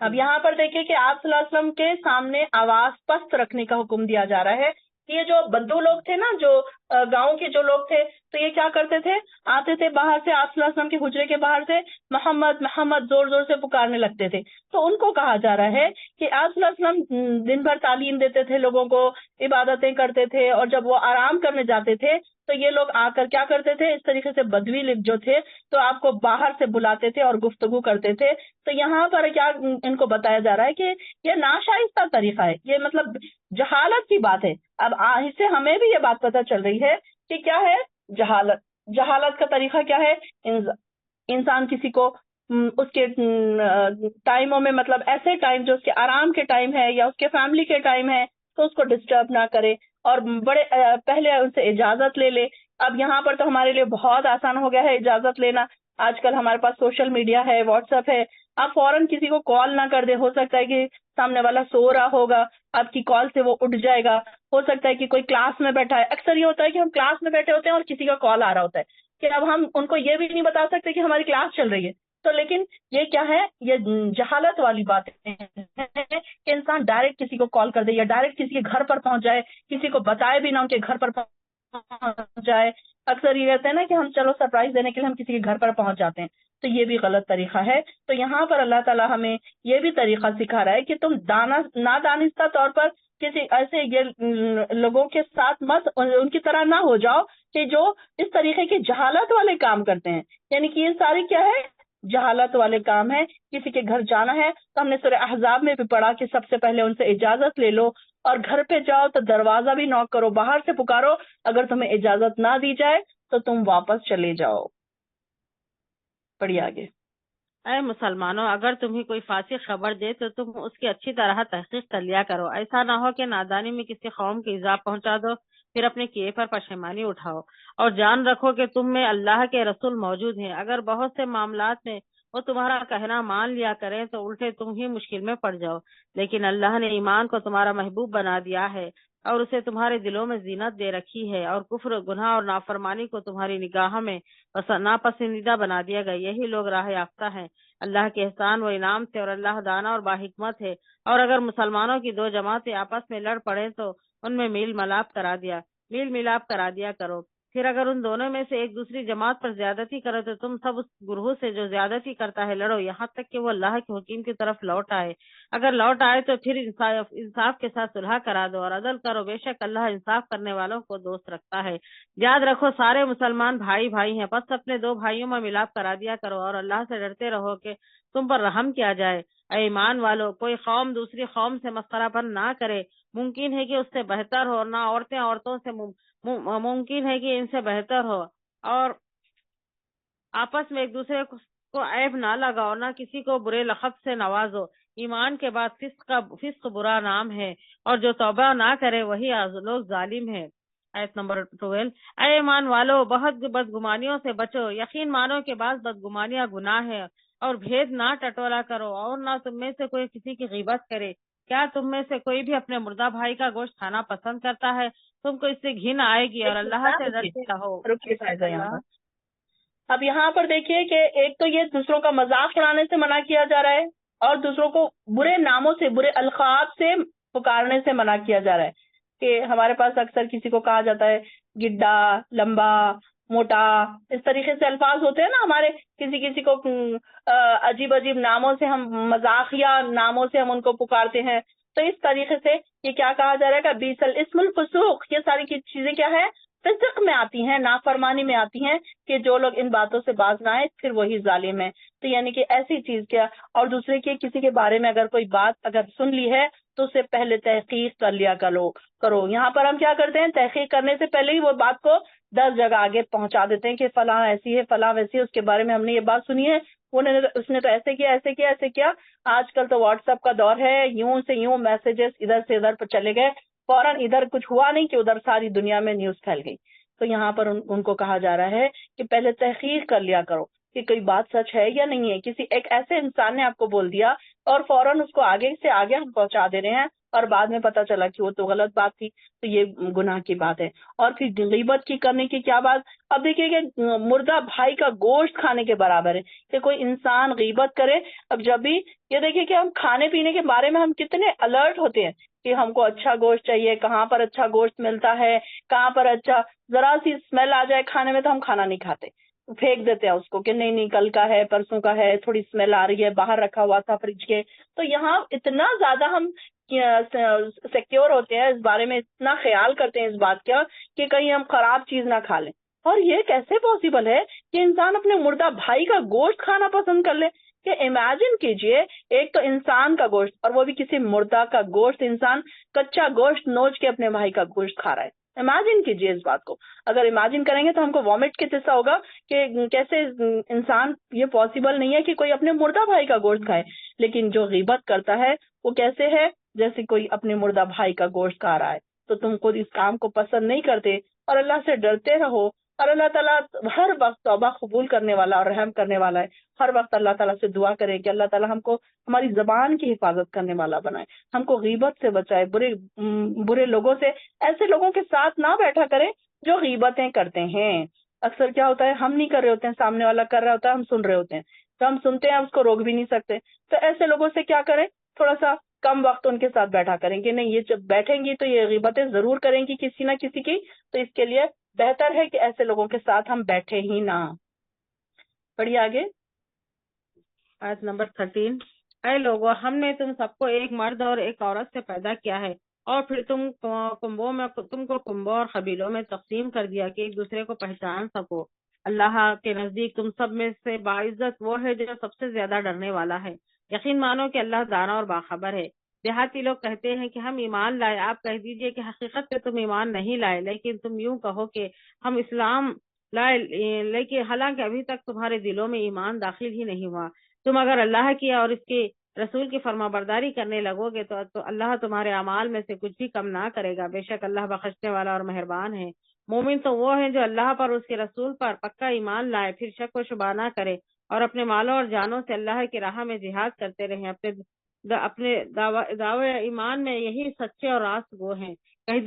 اب یہاں پر دیکھیے کہ آپ صلی اللہ علیہ وسلم کے سامنے آواز پست رکھنے کا حکم دیا جا رہا ہے. یہ جو بدو لوگ تھے نا، جو گاؤں کے جو لوگ تھے، تو یہ کیا کرتے تھے، آتے تھے باہر سے، آپ صلی اللہ علیہ وسلم کے حجرے کے باہر سے محمد محمد زور زور سے پکارنے لگتے تھے. تو ان کو کہا جا رہا ہے کہ آپ صلی اللہ علیہ وسلم دن بھر تعلیم دیتے تھے لوگوں کو، عبادتیں کرتے تھے، اور جب وہ آرام کرنے جاتے تھے تو یہ لوگ آ کر کیا کرتے تھے، اس طریقے سے بدوی جو تھے تو آپ کو باہر سے بلاتے تھے اور گفتگو کرتے تھے. تو یہاں پر کیا ان کو بتایا جا رہا ہے کہ یہ ناشائستہ طریقہ ہے، یہ مطلب جہالت کی بات ہے. اب اس سے ہمیں بھی یہ بات پتہ چل رہی ہے کہ کیا ہے جہالت. جہالت کا طریقہ کیا ہے، انسان کسی کو اس کے ٹائموں میں، مطلب ایسے ٹائم جو اس کے آرام کے ٹائم ہے یا اس کے فیملی کے ٹائم ہے، تو اس کو ڈسٹرب نہ کرے اور بڑے پہلے ان سے اجازت لے لے. اب یہاں پر تو ہمارے لیے بہت آسان ہو گیا ہے اجازت لینا. آج کل ہمارے پاس سوشل میڈیا ہے، واٹس ایپ ہے، آپ فوراً کسی کو کال نہ کر دیں. ہو سکتا ہے کہ سامنے والا سو رہا ہوگا، آپ کی کال سے وہ اٹھ جائے گا. ہو سکتا ہے کہ کوئی کلاس میں بیٹھا ہے. اکثر یہ ہوتا ہے کہ ہم کلاس میں بیٹھے ہوتے ہیں اور کسی کا کال آ رہا ہوتا ہے کہ اب ہم ان کو یہ بھی نہیں بتا سکتے کہ ہماری کلاس چل رہی ہے. تو لیکن یہ کیا ہے، یہ جہالت والی بات ہے کہ انسان ڈائریکٹ کسی کو کال کر دے یا ڈائریکٹ کسی کے گھر پر پہنچ جائے، کسی کو بتائے بھی نہ ان کے گھر پر پہنچ جائے. اکثر یہ کہتے ہیں نا کہ ہم چلو سرپرائز دینے کے لیے ہم کسی کے گھر پر پہنچ جاتے ہیں، تو یہ بھی غلط طریقہ ہے. تو یہاں پر اللہ تعالیٰ ہمیں یہ بھی طریقہ سکھا رہا ہے کہ تم نادانستہ طور پر کسی ایسے یہ لوگوں کے ساتھ مت ان کی طرح نہ ہو جاؤ کہ جو اس طریقے کے جہالت والے کام کرتے ہیں. یعنی کہ یہ ساری کیا ہے، جہالت والے کام ہے. کسی کے گھر جانا ہے تو ہم نے سورہ احزاب میں بھی پڑھا کہ سب سے پہلے ان سے اجازت لے لو، اور گھر پہ جاؤ تو دروازہ بھی نوک کرو، باہر سے پکارو. اگر تمہیں اجازت نہ دی جائے تو تم واپس چلے جاؤ. پڑھیے آگے. اے مسلمانوں، اگر تمہیں کوئی فاسق خبر دے تو تم اس کی اچھی طرح تحقیق کر لیا کرو. ایسا نہ ہو کہ نادانی میں کسی قوم کی ایذا پہنچا دو، پھر اپنے کیے پر پشیمانی اٹھاؤ. اور جان رکھو کہ تم میں اللہ کے رسول موجود ہیں. اگر بہت سے معاملات میں وہ تمہارا کہنا مان لیا کریں تو الٹے تم ہی مشکل میں پڑ جاؤ. لیکن اللہ نے ایمان کو تمہارا محبوب بنا دیا ہے اور اسے تمہارے دلوں میں زینت دے رکھی ہے، اور کفر، گناہ اور نافرمانی کو تمہاری نگاہوں میں ناپسندیدہ بنا دیا گیا. یہی لوگ راہ یافتہ ہیں اللہ کے احسان و انعام سے، اور اللہ دانا اور باحکمت ہے. اور اگر مسلمانوں کی دو جماعتیں آپس میں لڑ پڑے تو ان میں میل ملاپ کرا دیا کرو. پھر اگر ان دونوں میں سے ایک دوسری جماعت پر زیادتی کرے تو تم سب اس گروہ سے جو زیادتی کرتا ہے لڑو، یہاں تک کہ وہ اللہ کے حکیم کی طرف لوٹ آئے. اگر لوٹ آئے تو پھر انصاف کے ساتھ صلح کرا دو اور عدل کرو. بے شک اللہ انصاف کرنے والوں کو دوست رکھتا ہے. یاد رکھو سارے مسلمان بھائی بھائی ہیں، بس اپنے دو بھائیوں میں ملاپ کرا دیا کرو اور اللہ سے ڈرتے رہو کہ تم پر رحم کیا جائے. اے ایمان والو، کوئی قوم دوسری قوم سے مسخرہ پن نہ کرے. ممکن ہے کہ اس سے بہتر ہو، نہ عورتیں عورتوں سے ممکن ہے کہ ان سے بہتر ہو. اور آپس میں ایک دوسرے کو عیب نہ لگاؤ، نہ کسی کو برے لقب سے نوازو. ایمان کے بعد فسق برا نام ہے، اور جو توبہ نہ کرے وہی لوگ ظالم ہے. آیت نمبر 12. اے ایمان والو، بہت بدگمانیوں سے بچو. یقین مانو کہ بعض بدگمانیاں گناہ ہے، اور بھید نہ ٹٹولا کرو، اور نہ تم میں سے کوئی کسی کی غیبت کرے. کیا تم میں سے کوئی بھی اپنے مردہ بھائی کا گوشت کھانا پسند کرتا ہے؟ تم کو اس سے گھن آئے گی، اور اللہ سے ڈرتے رہو. اب یہاں پر دیکھیے کہ ایک تو یہ دوسروں کا مذاق اڑانے سے منع کیا جا رہا ہے، اور دوسروں کو برے ناموں سے، برے القاب سے پکارنے سے منع کیا جا رہا ہے. کہ ہمارے پاس اکثر کسی کو کہا جاتا ہے گڈا، لمبا، موٹا، اس طریقے سے الفاظ ہوتے ہیں نا ہمارے. کسی کو عجیب عجیب ناموں سے، ہم مزاحیہ ناموں سے ہم ان کو پکارتے ہیں. تو اس طریقے سے یہ کیا کہا جا رہا ہے کہ بیس الاسم الفسوق، یہ ساری چیزیں کیا ہے، فسق میں آتی ہیں، نافرمانی میں آتی ہیں، کہ جو لوگ ان باتوں سے باز نہ آئے پھر وہی ظالم ہے. تو یعنی کہ ایسی چیز کیا، اور دوسرے کے کسی کے بارے میں اگر کوئی بات اگر سن لی ہے تو اسے پہلے تحقیق کر لیا کرو. یہاں پر ہم کیا کرتے ہیں، تحقیق کرنے سے پہلے ہی وہ بات کو 10 جگہ آگے پہنچا دیتے ہیں کہ فلاں ایسی ہے، فلاں ویسی ہے، اس کے بارے میں ہم نے یہ بات سنی ہے، اس نے تو ایسے کیا. آج کل تو واٹس ایپ کا دور ہے، یوں سے یوں میسیجز ادھر سے ادھر پر چلے گئے، فوراً ادھر کچھ ہوا نہیں کہ ادھر ساری دنیا میں نیوز پھیل گئی. تو یہاں پر ان کو کہا جا رہا ہے کہ پہلے تحقیق کر لیا کرو کہ کوئی بات سچ ہے یا نہیں ہے. کسی ایک ایسے انسان نے آپ کو بول دیا اور فوراً اس کو آگے سے آگے ہم پہنچا دے رہے ہیں اور بعد میں پتہ چلا کہ وہ تو غلط بات تھی، تو یہ گناہ کی بات ہے۔ اور پھر غیبت کی کرنے کی کیا بات، اب دیکھیے کہ مردہ بھائی کا گوشت کھانے کے برابر ہے کہ کوئی انسان غیبت کرے۔ اب جب بھی یہ دیکھیے کہ ہم کھانے پینے کے بارے میں ہم کتنے الرٹ ہوتے ہیں کہ ہم کو اچھا گوشت چاہیے، کہاں پر اچھا گوشت ملتا ہے، کہاں پر اچھا، ذرا سی اسمیل آ جائے کھانے میں تو ہم کھانا نہیں کھاتے، پھینک دیتے ہیں اس کو کہ نہیں کل کا ہے، پرسوں کا ہے، تھوڑی اسمیل آ رہی ہے، باہر رکھا ہوا تھا فریج کے۔ تو یہاں اتنا زیادہ ہم سیکیور ہوتے ہیں، اس بارے میں اتنا خیال کرتے ہیں اس بات کا کہ کہیں ہم خراب چیز نہ کھا لیں۔ اور یہ کیسے پاسبل ہے کہ انسان اپنے مردہ بھائی کا گوشت کھانا پسند کر لے؟ کہ امیجن کیجئے، ایک تو انسان کا گوشت اور وہ بھی کسی مردہ کا گوشت، انسان کچا گوشت نوچ کے اپنے بھائی کا گوشت کھا رہا ہے۔ امیجن کیجئے اس بات کو، اگر امیجن کریں گے تو ہم کو وامٹ کے جیسا ہوگا کہ کیسے انسان، یہ پاسبل نہیں ہے کہ کوئی اپنے مردہ بھائی کا گوشت کھائے۔ لیکن جو غیبت کرتا ہے وہ کیسے ہے، جیسے کوئی اپنے مردہ بھائی کا گوشت کھا رہا ہے۔ تو تم خود اس کام کو پسند نہیں کرتے اور اللہ سے ڈرتے رہو، اور اللہ تعالیٰ ہر وقت توبہ قبول کرنے والا اور رحم کرنے والا ہے۔ ہر وقت اللہ تعالیٰ سے دعا کرے کہ اللہ تعالیٰ ہم کو ہماری زبان کی حفاظت کرنے والا بنائے، ہم کو غیبت سے بچائے، برے لوگوں سے، ایسے لوگوں کے ساتھ نہ بیٹھا کرے جو غیبتیں کرتے ہیں۔ اکثر کیا ہوتا ہے، ہم نہیں کر رہے ہوتے ہیں، سامنے والا کر رہا ہوتا ہے، ہم سن رہے ہوتے ہیں، تو ہم سنتے ہیں، اس کو روک بھی نہیں سکتے۔ تو ایسے لوگوں سے کیا کریں، تھوڑا سا کم وقت ان کے ساتھ بیٹھا کریں کہ نہیں، یہ جب بیٹھیں گی تو یہ غیبتیں ضرور کریں گی کسی نہ کسی کی، تو اس کے لیے بہتر ہے کہ ایسے لوگوں کے ساتھ ہم بیٹھے ہی نہ۔ پڑھیے آگے۔ آیت نمبر 13۔ اے لوگو، ہم نے تم سب کو ایک مرد اور ایک عورت سے پیدا کیا ہے، اور پھر تم کو کنبوں اور قبیلوں میں تقسیم کر دیا کہ ایک دوسرے کو پہچان سکو۔ اللہ کے نزدیک تم سب میں سے باعزت وہ ہے جو سب سے زیادہ ڈرنے والا ہے۔ یقین مانو کہ اللہ دانا اور باخبر ہے۔ دیہاتی لوگ کہتے ہیں کہ ہم ایمان لائے، آپ کہہ دیجئے کہ حقیقت میں تم ایمان نہیں لائے، لیکن تم یوں کہو کہ ہم اسلام لائے، لیکن حالانکہ ابھی تک تمہارے دلوں میں ایمان داخل ہی نہیں ہوا۔ تم اگر اللہ کی اور اس کے رسول کی فرما برداری کرنے لگو گے تو اللہ تمہارے اعمال میں سے کچھ بھی کم نہ کرے گا، بے شک اللہ بخشنے والا اور مہربان ہے۔ مومن تو وہ ہیں جو اللہ پر، اس کے رسول پر پکا ایمان لائے، پھر شک و شبہ نہ کرے، اور اپنے مالوں اور جانوں سے اللہ کی راہ میں جہاد کرتے رہیں۔ اپنے دعوے ایمان میں یہی سچے اور راست گو ہیں۔ کہہ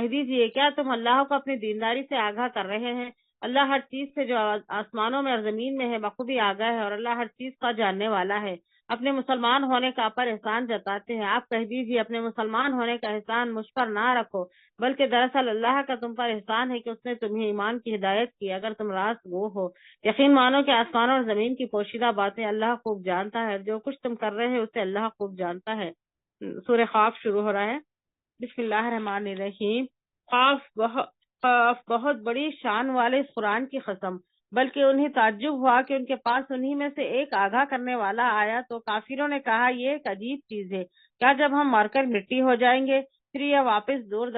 دیجیے کیا تم اللہ کو اپنی دینداری سے آگاہ کر رہے ہیں؟ اللہ ہر چیز سے جو آسمانوں میں اور زمین میں ہے بخوبی آگاہ ہے، اور اللہ ہر چیز کا جاننے والا ہے۔ اپنے مسلمان ہونے کا پر احسان جتاتے ہیں، آپ کہہ دیجیے اپنے مسلمان ہونے کا احسان مجھ پر نہ رکھو، بلکہ دراصل اللہ کا تم پر احسان ہے کہ اس نے تمہیں ایمان کی ہدایت کی، اگر تم راست گو ہو۔ یقین مانو کہ آسمانوں اور زمین کی پوشیدہ باتیں اللہ خوب جانتا ہے، جو کچھ تم کر رہے ہیں اسے اللہ خوب جانتا ہے۔ سورہ خوف شروع ہو رہا ہے۔ بسم اللہ الرحمن الرحیم۔ خوف بہت بڑی شان والے اس قرآن کی قسم، بلکہ انہیں تعجب ہوا کہ ان کے پاس انہی میں سے ایک آگاہ کرنے والا آیا تو کافروں نے کہا یہ ایک عجیب چیز ہے، کیا جب ہم مر کر مٹی ہو جائیں گے پھر یہ واپس دور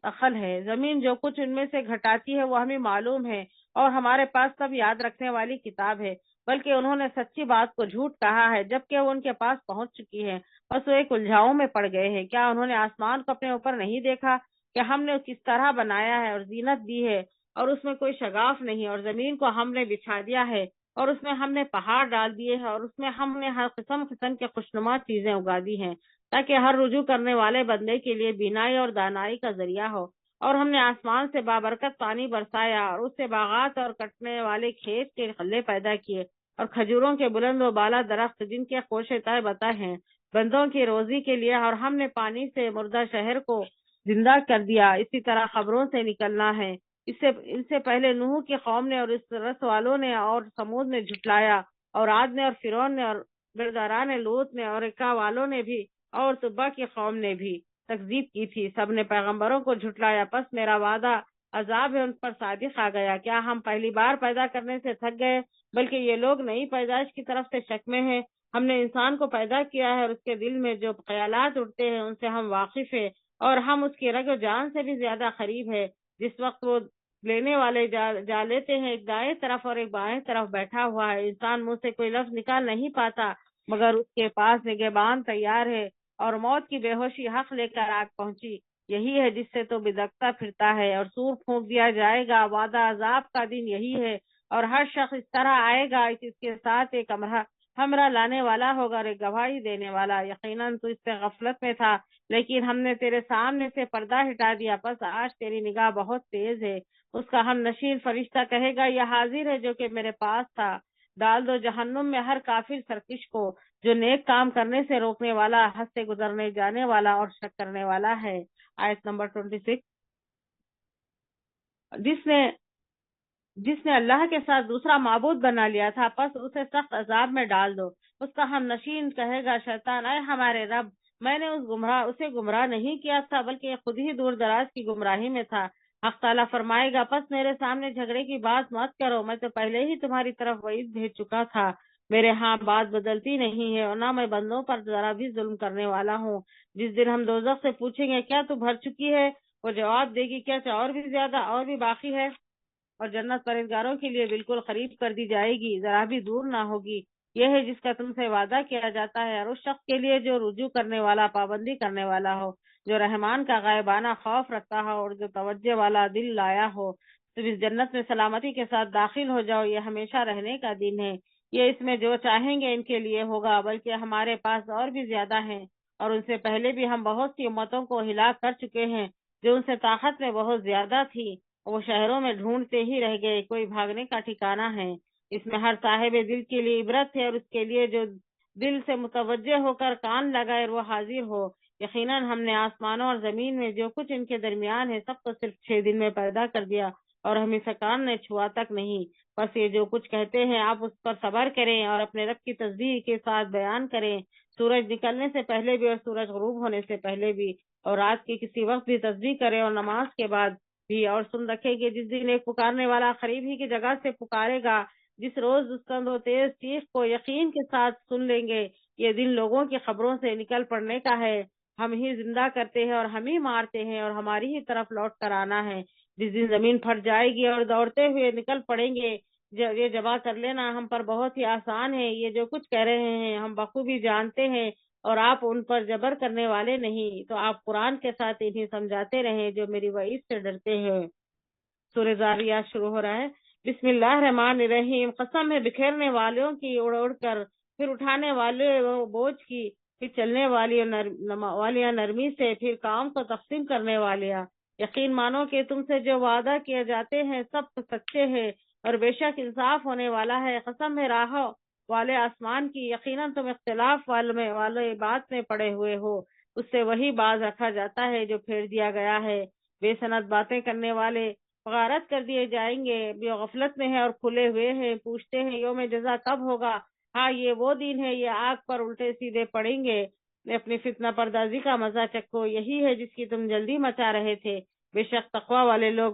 عقل ہے۔ زمین جو کچھ ان میں سے گھٹاتی ہے وہ ہمیں معلوم ہے، اور ہمارے پاس سب یاد رکھنے والی کتاب ہے، بلکہ انہوں نے سچی بات کو جھوٹ کہا ہے جبکہ وہ ان کے پاس پہنچ چکی ہے، بس وہ ایک الجھاؤں میں پڑ گئے ہیں۔ کیا انہوں نے آسمان کو اپنے اوپر نہیں دیکھا کہ ہم نے کس طرح بنایا ہے اور زینت دی ہے، اور اس میں کوئی شگاف نہیں، اور زمین کو ہم نے بچھا دیا ہے، اور اس میں ہم نے پہاڑ ڈال دیے ہیں، اور اس میں ہم نے ہر قسم کے خوشنما چیزیں اگا دی ہیں تاکہ ہر رجوع کرنے والے بندے کے لیے بینائی اور دانائی کا ذریعہ ہو۔ اور ہم نے آسمان سے بابرکت پانی برسایا، اور اس سے باغات اور کٹنے والے کھیت کے غلے پیدا کیے، اور کھجوروں کے بلند و بالا درخت جن کے خوشے تائے بتائے ہیں بندوں کی روزی کے لیے، اور ہم نے پانی سے مردہ شہر کو زندہ کر دیا۔ اسی طرح خبروں سے نکلنا ہے۔ ان سے پہلے نوح کی قوم نے اور اس رس والوں نے اور سمود نے جھٹلایا، اور عاد نے اور فرعون نے اور برداران لوط نے اور اکا والوں نے بھی اور تبا کی قوم نے بھی تکذیب کی تھی، سب نے پیغمبروں کو جھٹلایا، پس میرا وعدہ عذاب ہے ان پر صادق آ گیا۔ کیا ہم پہلی بار پیدا کرنے سے تھک گئے، بلکہ یہ لوگ نئی پیدائش کی طرف سے شک میں ہیں۔ ہم نے انسان کو پیدا کیا ہے اور اس کے دل میں جو خیالات اٹھتے ہیں ان سے ہم واقف ہیں، اور ہم اس کی رگ و جان سے بھی زیادہ قریب ہے۔ جس وقت وہ لینے والے جا لیتے ہیں، ایک دائیں طرف اور ایک بائیں طرف بیٹھا ہوا ہے، انسان منہ سے کوئی لفظ نکال نہیں پاتا مگر اس کے پاس نگہبان تیار ہے، اور موت کی بے ہوشی حق لے کر آگ پہنچی، یہی ہے جس سے تو بدکتا پھرتا ہے، اور سور پھونک دیا جائے گا، وعدہ عذاب کا دن یہی ہے، اور ہر شخص اس طرح آئے گا اس کے ساتھ ایک ہمراہ لانے والا ہوگا اور ایک گواہی دینے والا. یقیناً تو اس سے غفلت میں تھا لیکن ہم نے تیرے سامنے سے پردہ ہٹا دیا، پس آج تیری نگاہ بہت تیز ہے. اس کا ہم نشین فرشتہ کہے گا یہ حاضر ہے جو کہ میرے پاس تھا. ڈال دو جہنم میں ہر کافر سرکش کو جو نیک کام کرنے سے روکنے والا، حد سے گزرنے جانے والا اور شک کرنے والا ہے. آیت نمبر 26. جس نے اللہ کے ساتھ دوسرا معبود بنا لیا تھا پس اسے سخت عذاب میں ڈال دو. اس کا ہم نشین کہے گا شیطان، اے ہمارے رب، میں نے اسے گمراہ نہیں کیا تھا بلکہ یہ خود ہی دور دراز کی گمراہی میں تھا. حق تعالیٰ فرمائے گا پس میرے سامنے جھگڑے کی بات مت کرو، میں تو پہلے ہی تمہاری طرف وعید بھیج چکا تھا. میرے ہاں بات بدلتی نہیں ہے اور نہ میں بندوں پر ذرا بھی ظلم کرنے والا ہوں. جس دن ہم دوزخ سے پوچھیں گے کیا تو بھر چکی ہے، وہ جواب دے گی کیا اور بھی زیادہ اور بھی باقی ہے، اور جنت پرہیزگاروں کے لیے بالکل قریب کر دی جائے گی، ذرا بھی دور نہ ہوگی. یہ ہے جس کا تم سے وعدہ کیا جاتا ہے، اور اس شخص کے لیے جو رجوع کرنے والا، پابندی کرنے والا ہو، جو رحمان کا غائبانہ خوف رکھتا ہو اور جو توجہ والا دل لایا ہو. تم اس جنت میں سلامتی کے ساتھ داخل ہو جاؤ، یہ ہمیشہ رہنے کا دن ہے. یہ اس میں جو چاہیں گے ان کے لیے ہوگا، بلکہ ہمارے پاس اور بھی زیادہ ہیں، اور ان سے پہلے بھی ہم بہت سی امتوں کو ہلاک کر چکے ہیں جو ان سے طاقت میں بہت زیادہ تھی. وہ شہروں میں ڈھونڈتے ہی رہ گئے، کوئی بھاگنے کا ٹھکانہ ہے. اس میں ہر صاحب دل کے لیے عبرت ہے، اور اس کے لیے جو دل سے متوجہ ہو کر کان لگائے اور وہ حاضر ہو. یقیناً ہم نے آسمانوں اور زمین میں جو کچھ ان کے درمیان ہے سب کو صرف 6 دن میں پیدا کر دیا، اور ہمیں سکان نے چھوا تک نہیں. بس یہ جو کچھ کہتے ہیں آپ اس پر صبر کریں اور اپنے رب کی تسبیح کے ساتھ بیان کریں، سورج نکلنے سے پہلے بھی اور سورج غروب ہونے سے پہلے بھی، اور رات کے کسی وقت بھی تسبیح کریں اور نماز کے بعد بھی. اور سن رکھے کہ جس دن ایک پکارنے والا قریب ہی کی جگہ سے پکارے گا، جس روز اس کا دو تیز چیخ کو یقین کے ساتھ سن لیں گے. یہ دن لوگوں کی خبروں سے نکل پڑنے کا ہے، ہم ہی زندہ کرتے ہیں اور ہم ہی مارتے ہیں اور ہماری ہی طرف لوٹ کر آنا ہے. جس دن زمین پھٹ جائے گی اور دوڑتے ہوئے نکل پڑیں گے، یہ جمع کر لینا ہم پر بہت ہی آسان ہے. یہ جو کچھ کہہ رہے ہیں ہم بخوبی جانتے ہیں اور آپ ان پر جبر کرنے والے نہیں. تو آپ قرآن کے ساتھ انہیں سمجھاتے رہیں جو میری وعید سے ڈرتے ہیں. سورہ زاریات شروع ہو رہا ہے. بسم اللہ الرحمن الرحیم. قسم ہے بکھیرنے والوں کی اڑ اڑ کر، پھر اٹھانے والے بوجھ کی، پھر چلنے والی نرمی سے، پھر کام کو تقسیم کرنے والیا. یقین مانو کہ تم سے جو وعدہ کیے جاتے ہیں سب سچے ہیں، اور بے شک انصاف ہونے والا ہے. قسم ہے راہ والے آسمان کی، یقیناً تم اختلاف والے بات میں پڑے ہوئے ہو. اس سے وہی باز رکھا جاتا ہے جو پھیر دیا گیا ہے. بے سند باتیں کرنے والے غارت کر دیے جائیں گے. جو غفلت میں ہیں اور کھلے ہوئے ہیں پوچھتے ہیں یوم جزا کب ہوگا. ہاں یہ وہ دن ہے، یہ آگ پر الٹے سیدھے پڑیں گے. اپنی فتنہ پردازی کا مزہ چکھو، یہی ہے جس کی تم جلدی مچا رہے تھے. بے شک تقوی والے لوگ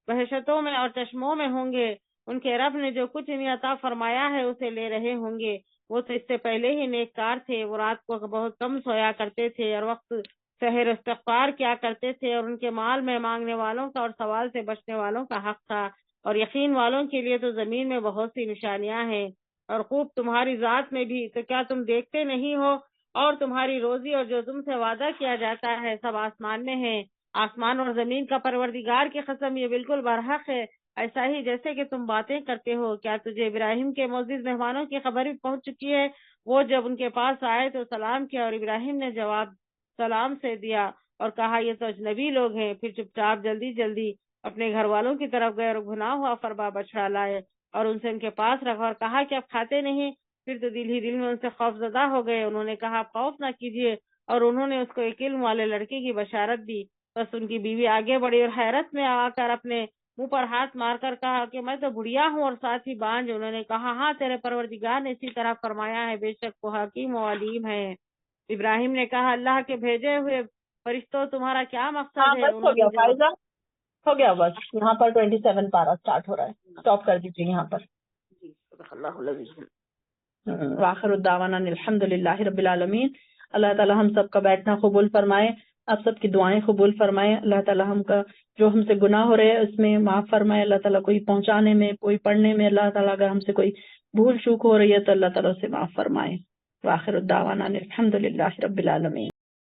بہشتوں میں اور چشموں میں ہوں گے. ان کے رب نے جو کچھ انہیں عطا فرمایا ہے اسے لے رہے ہوں گے. وہ تو اس سے پہلے ہی نیک کار تھے. وہ رات کو بہت کم سویا کرتے تھے اور وقت سحر استغفار کیا کرتے تھے، اور ان کے مال میں مانگنے والوں کا اور سوال سے بچنے والوں کا حق تھا. اور یقین والوں کے لیے تو زمین میں بہت سی نشانیاں ہیں، اور خوب تمہاری ذات میں بھی. تو کیا تم دیکھتے نہیں ہو؟ اور تمہاری روزی اور جو تم سے وعدہ کیا جاتا ہے سب آسمان میں ہے. آسمان اور زمین کا پروردگار کی قسم یہ بالکل برحق ہے، ایسا ہی جیسے کہ تم باتیں کرتے ہو. کیا تجھے ابراہیم کے معزز مہمانوں کی خبر بھی پہنچ چکی ہے؟ وہ جب ان کے پاس آئے تو سلام کیا، اور ابراہیم نے جواب سلام سے دیا اور کہا یہ تو اجنبی لوگ ہیں. پھر چپ چاپ جلدی اپنے گھر والوں کی طرف گئے اور گناہ ہوا فربا بچڑا لائے اور ان سے ان کے پاس رکھا اور کہا کہ اب کھاتے نہیں. پھر تو دل ہی دل میں ان سے خوف زدہ ہو گئے. انہوں نے کہا خوف نہ کیجیے، اور انہوں نے اس کو ایک علم والے لڑکے کی بشارت دی. بس ان کی بیوی آگے بڑھی اور حیرت میں آ کر اپنے منہ پر ہاتھ مار کر کہا کہ میں تو بڑھیا ہوں اور ساتھ ہی بانج. انہوں نے کہا ہاں تیرے پروردگار نے اسی طرح فرمایا ہے، بے شک وہ حکیم و علیم ہے. ابراہیم نے کہا اللہ کے بھیجے ہوئے فرشتوں تمہارا کیا مقصد ہے؟ بس ہو گیا فائزہ، ہو گیا بس. یہاں پر 27 پارہ سٹارٹ ہو رہا ہے، اسٹاپ کر دیجیے یہاں پر. وآخر الدعوانا الحمد للہ رب العالمین. اللہ تعالی ہم سب کا بیٹھنا قبول فرمائے، آپ سب کی دعائیں قبول فرمائے. اللہ تعالی ہم کا جو ہم سے گناہ ہو رہے ہیں اس میں معاف فرمائے. اللہ تعالیٰ کوئی پہنچانے میں، کوئی پڑھنے میں، اللہ تعالیٰ اگر ہم سے کوئی بھول چوک ہو رہی ہے تو اللہ تعالیٰ سے معاف فرمائے. وآخر الدعوانا الحمد للہ رب العالمین.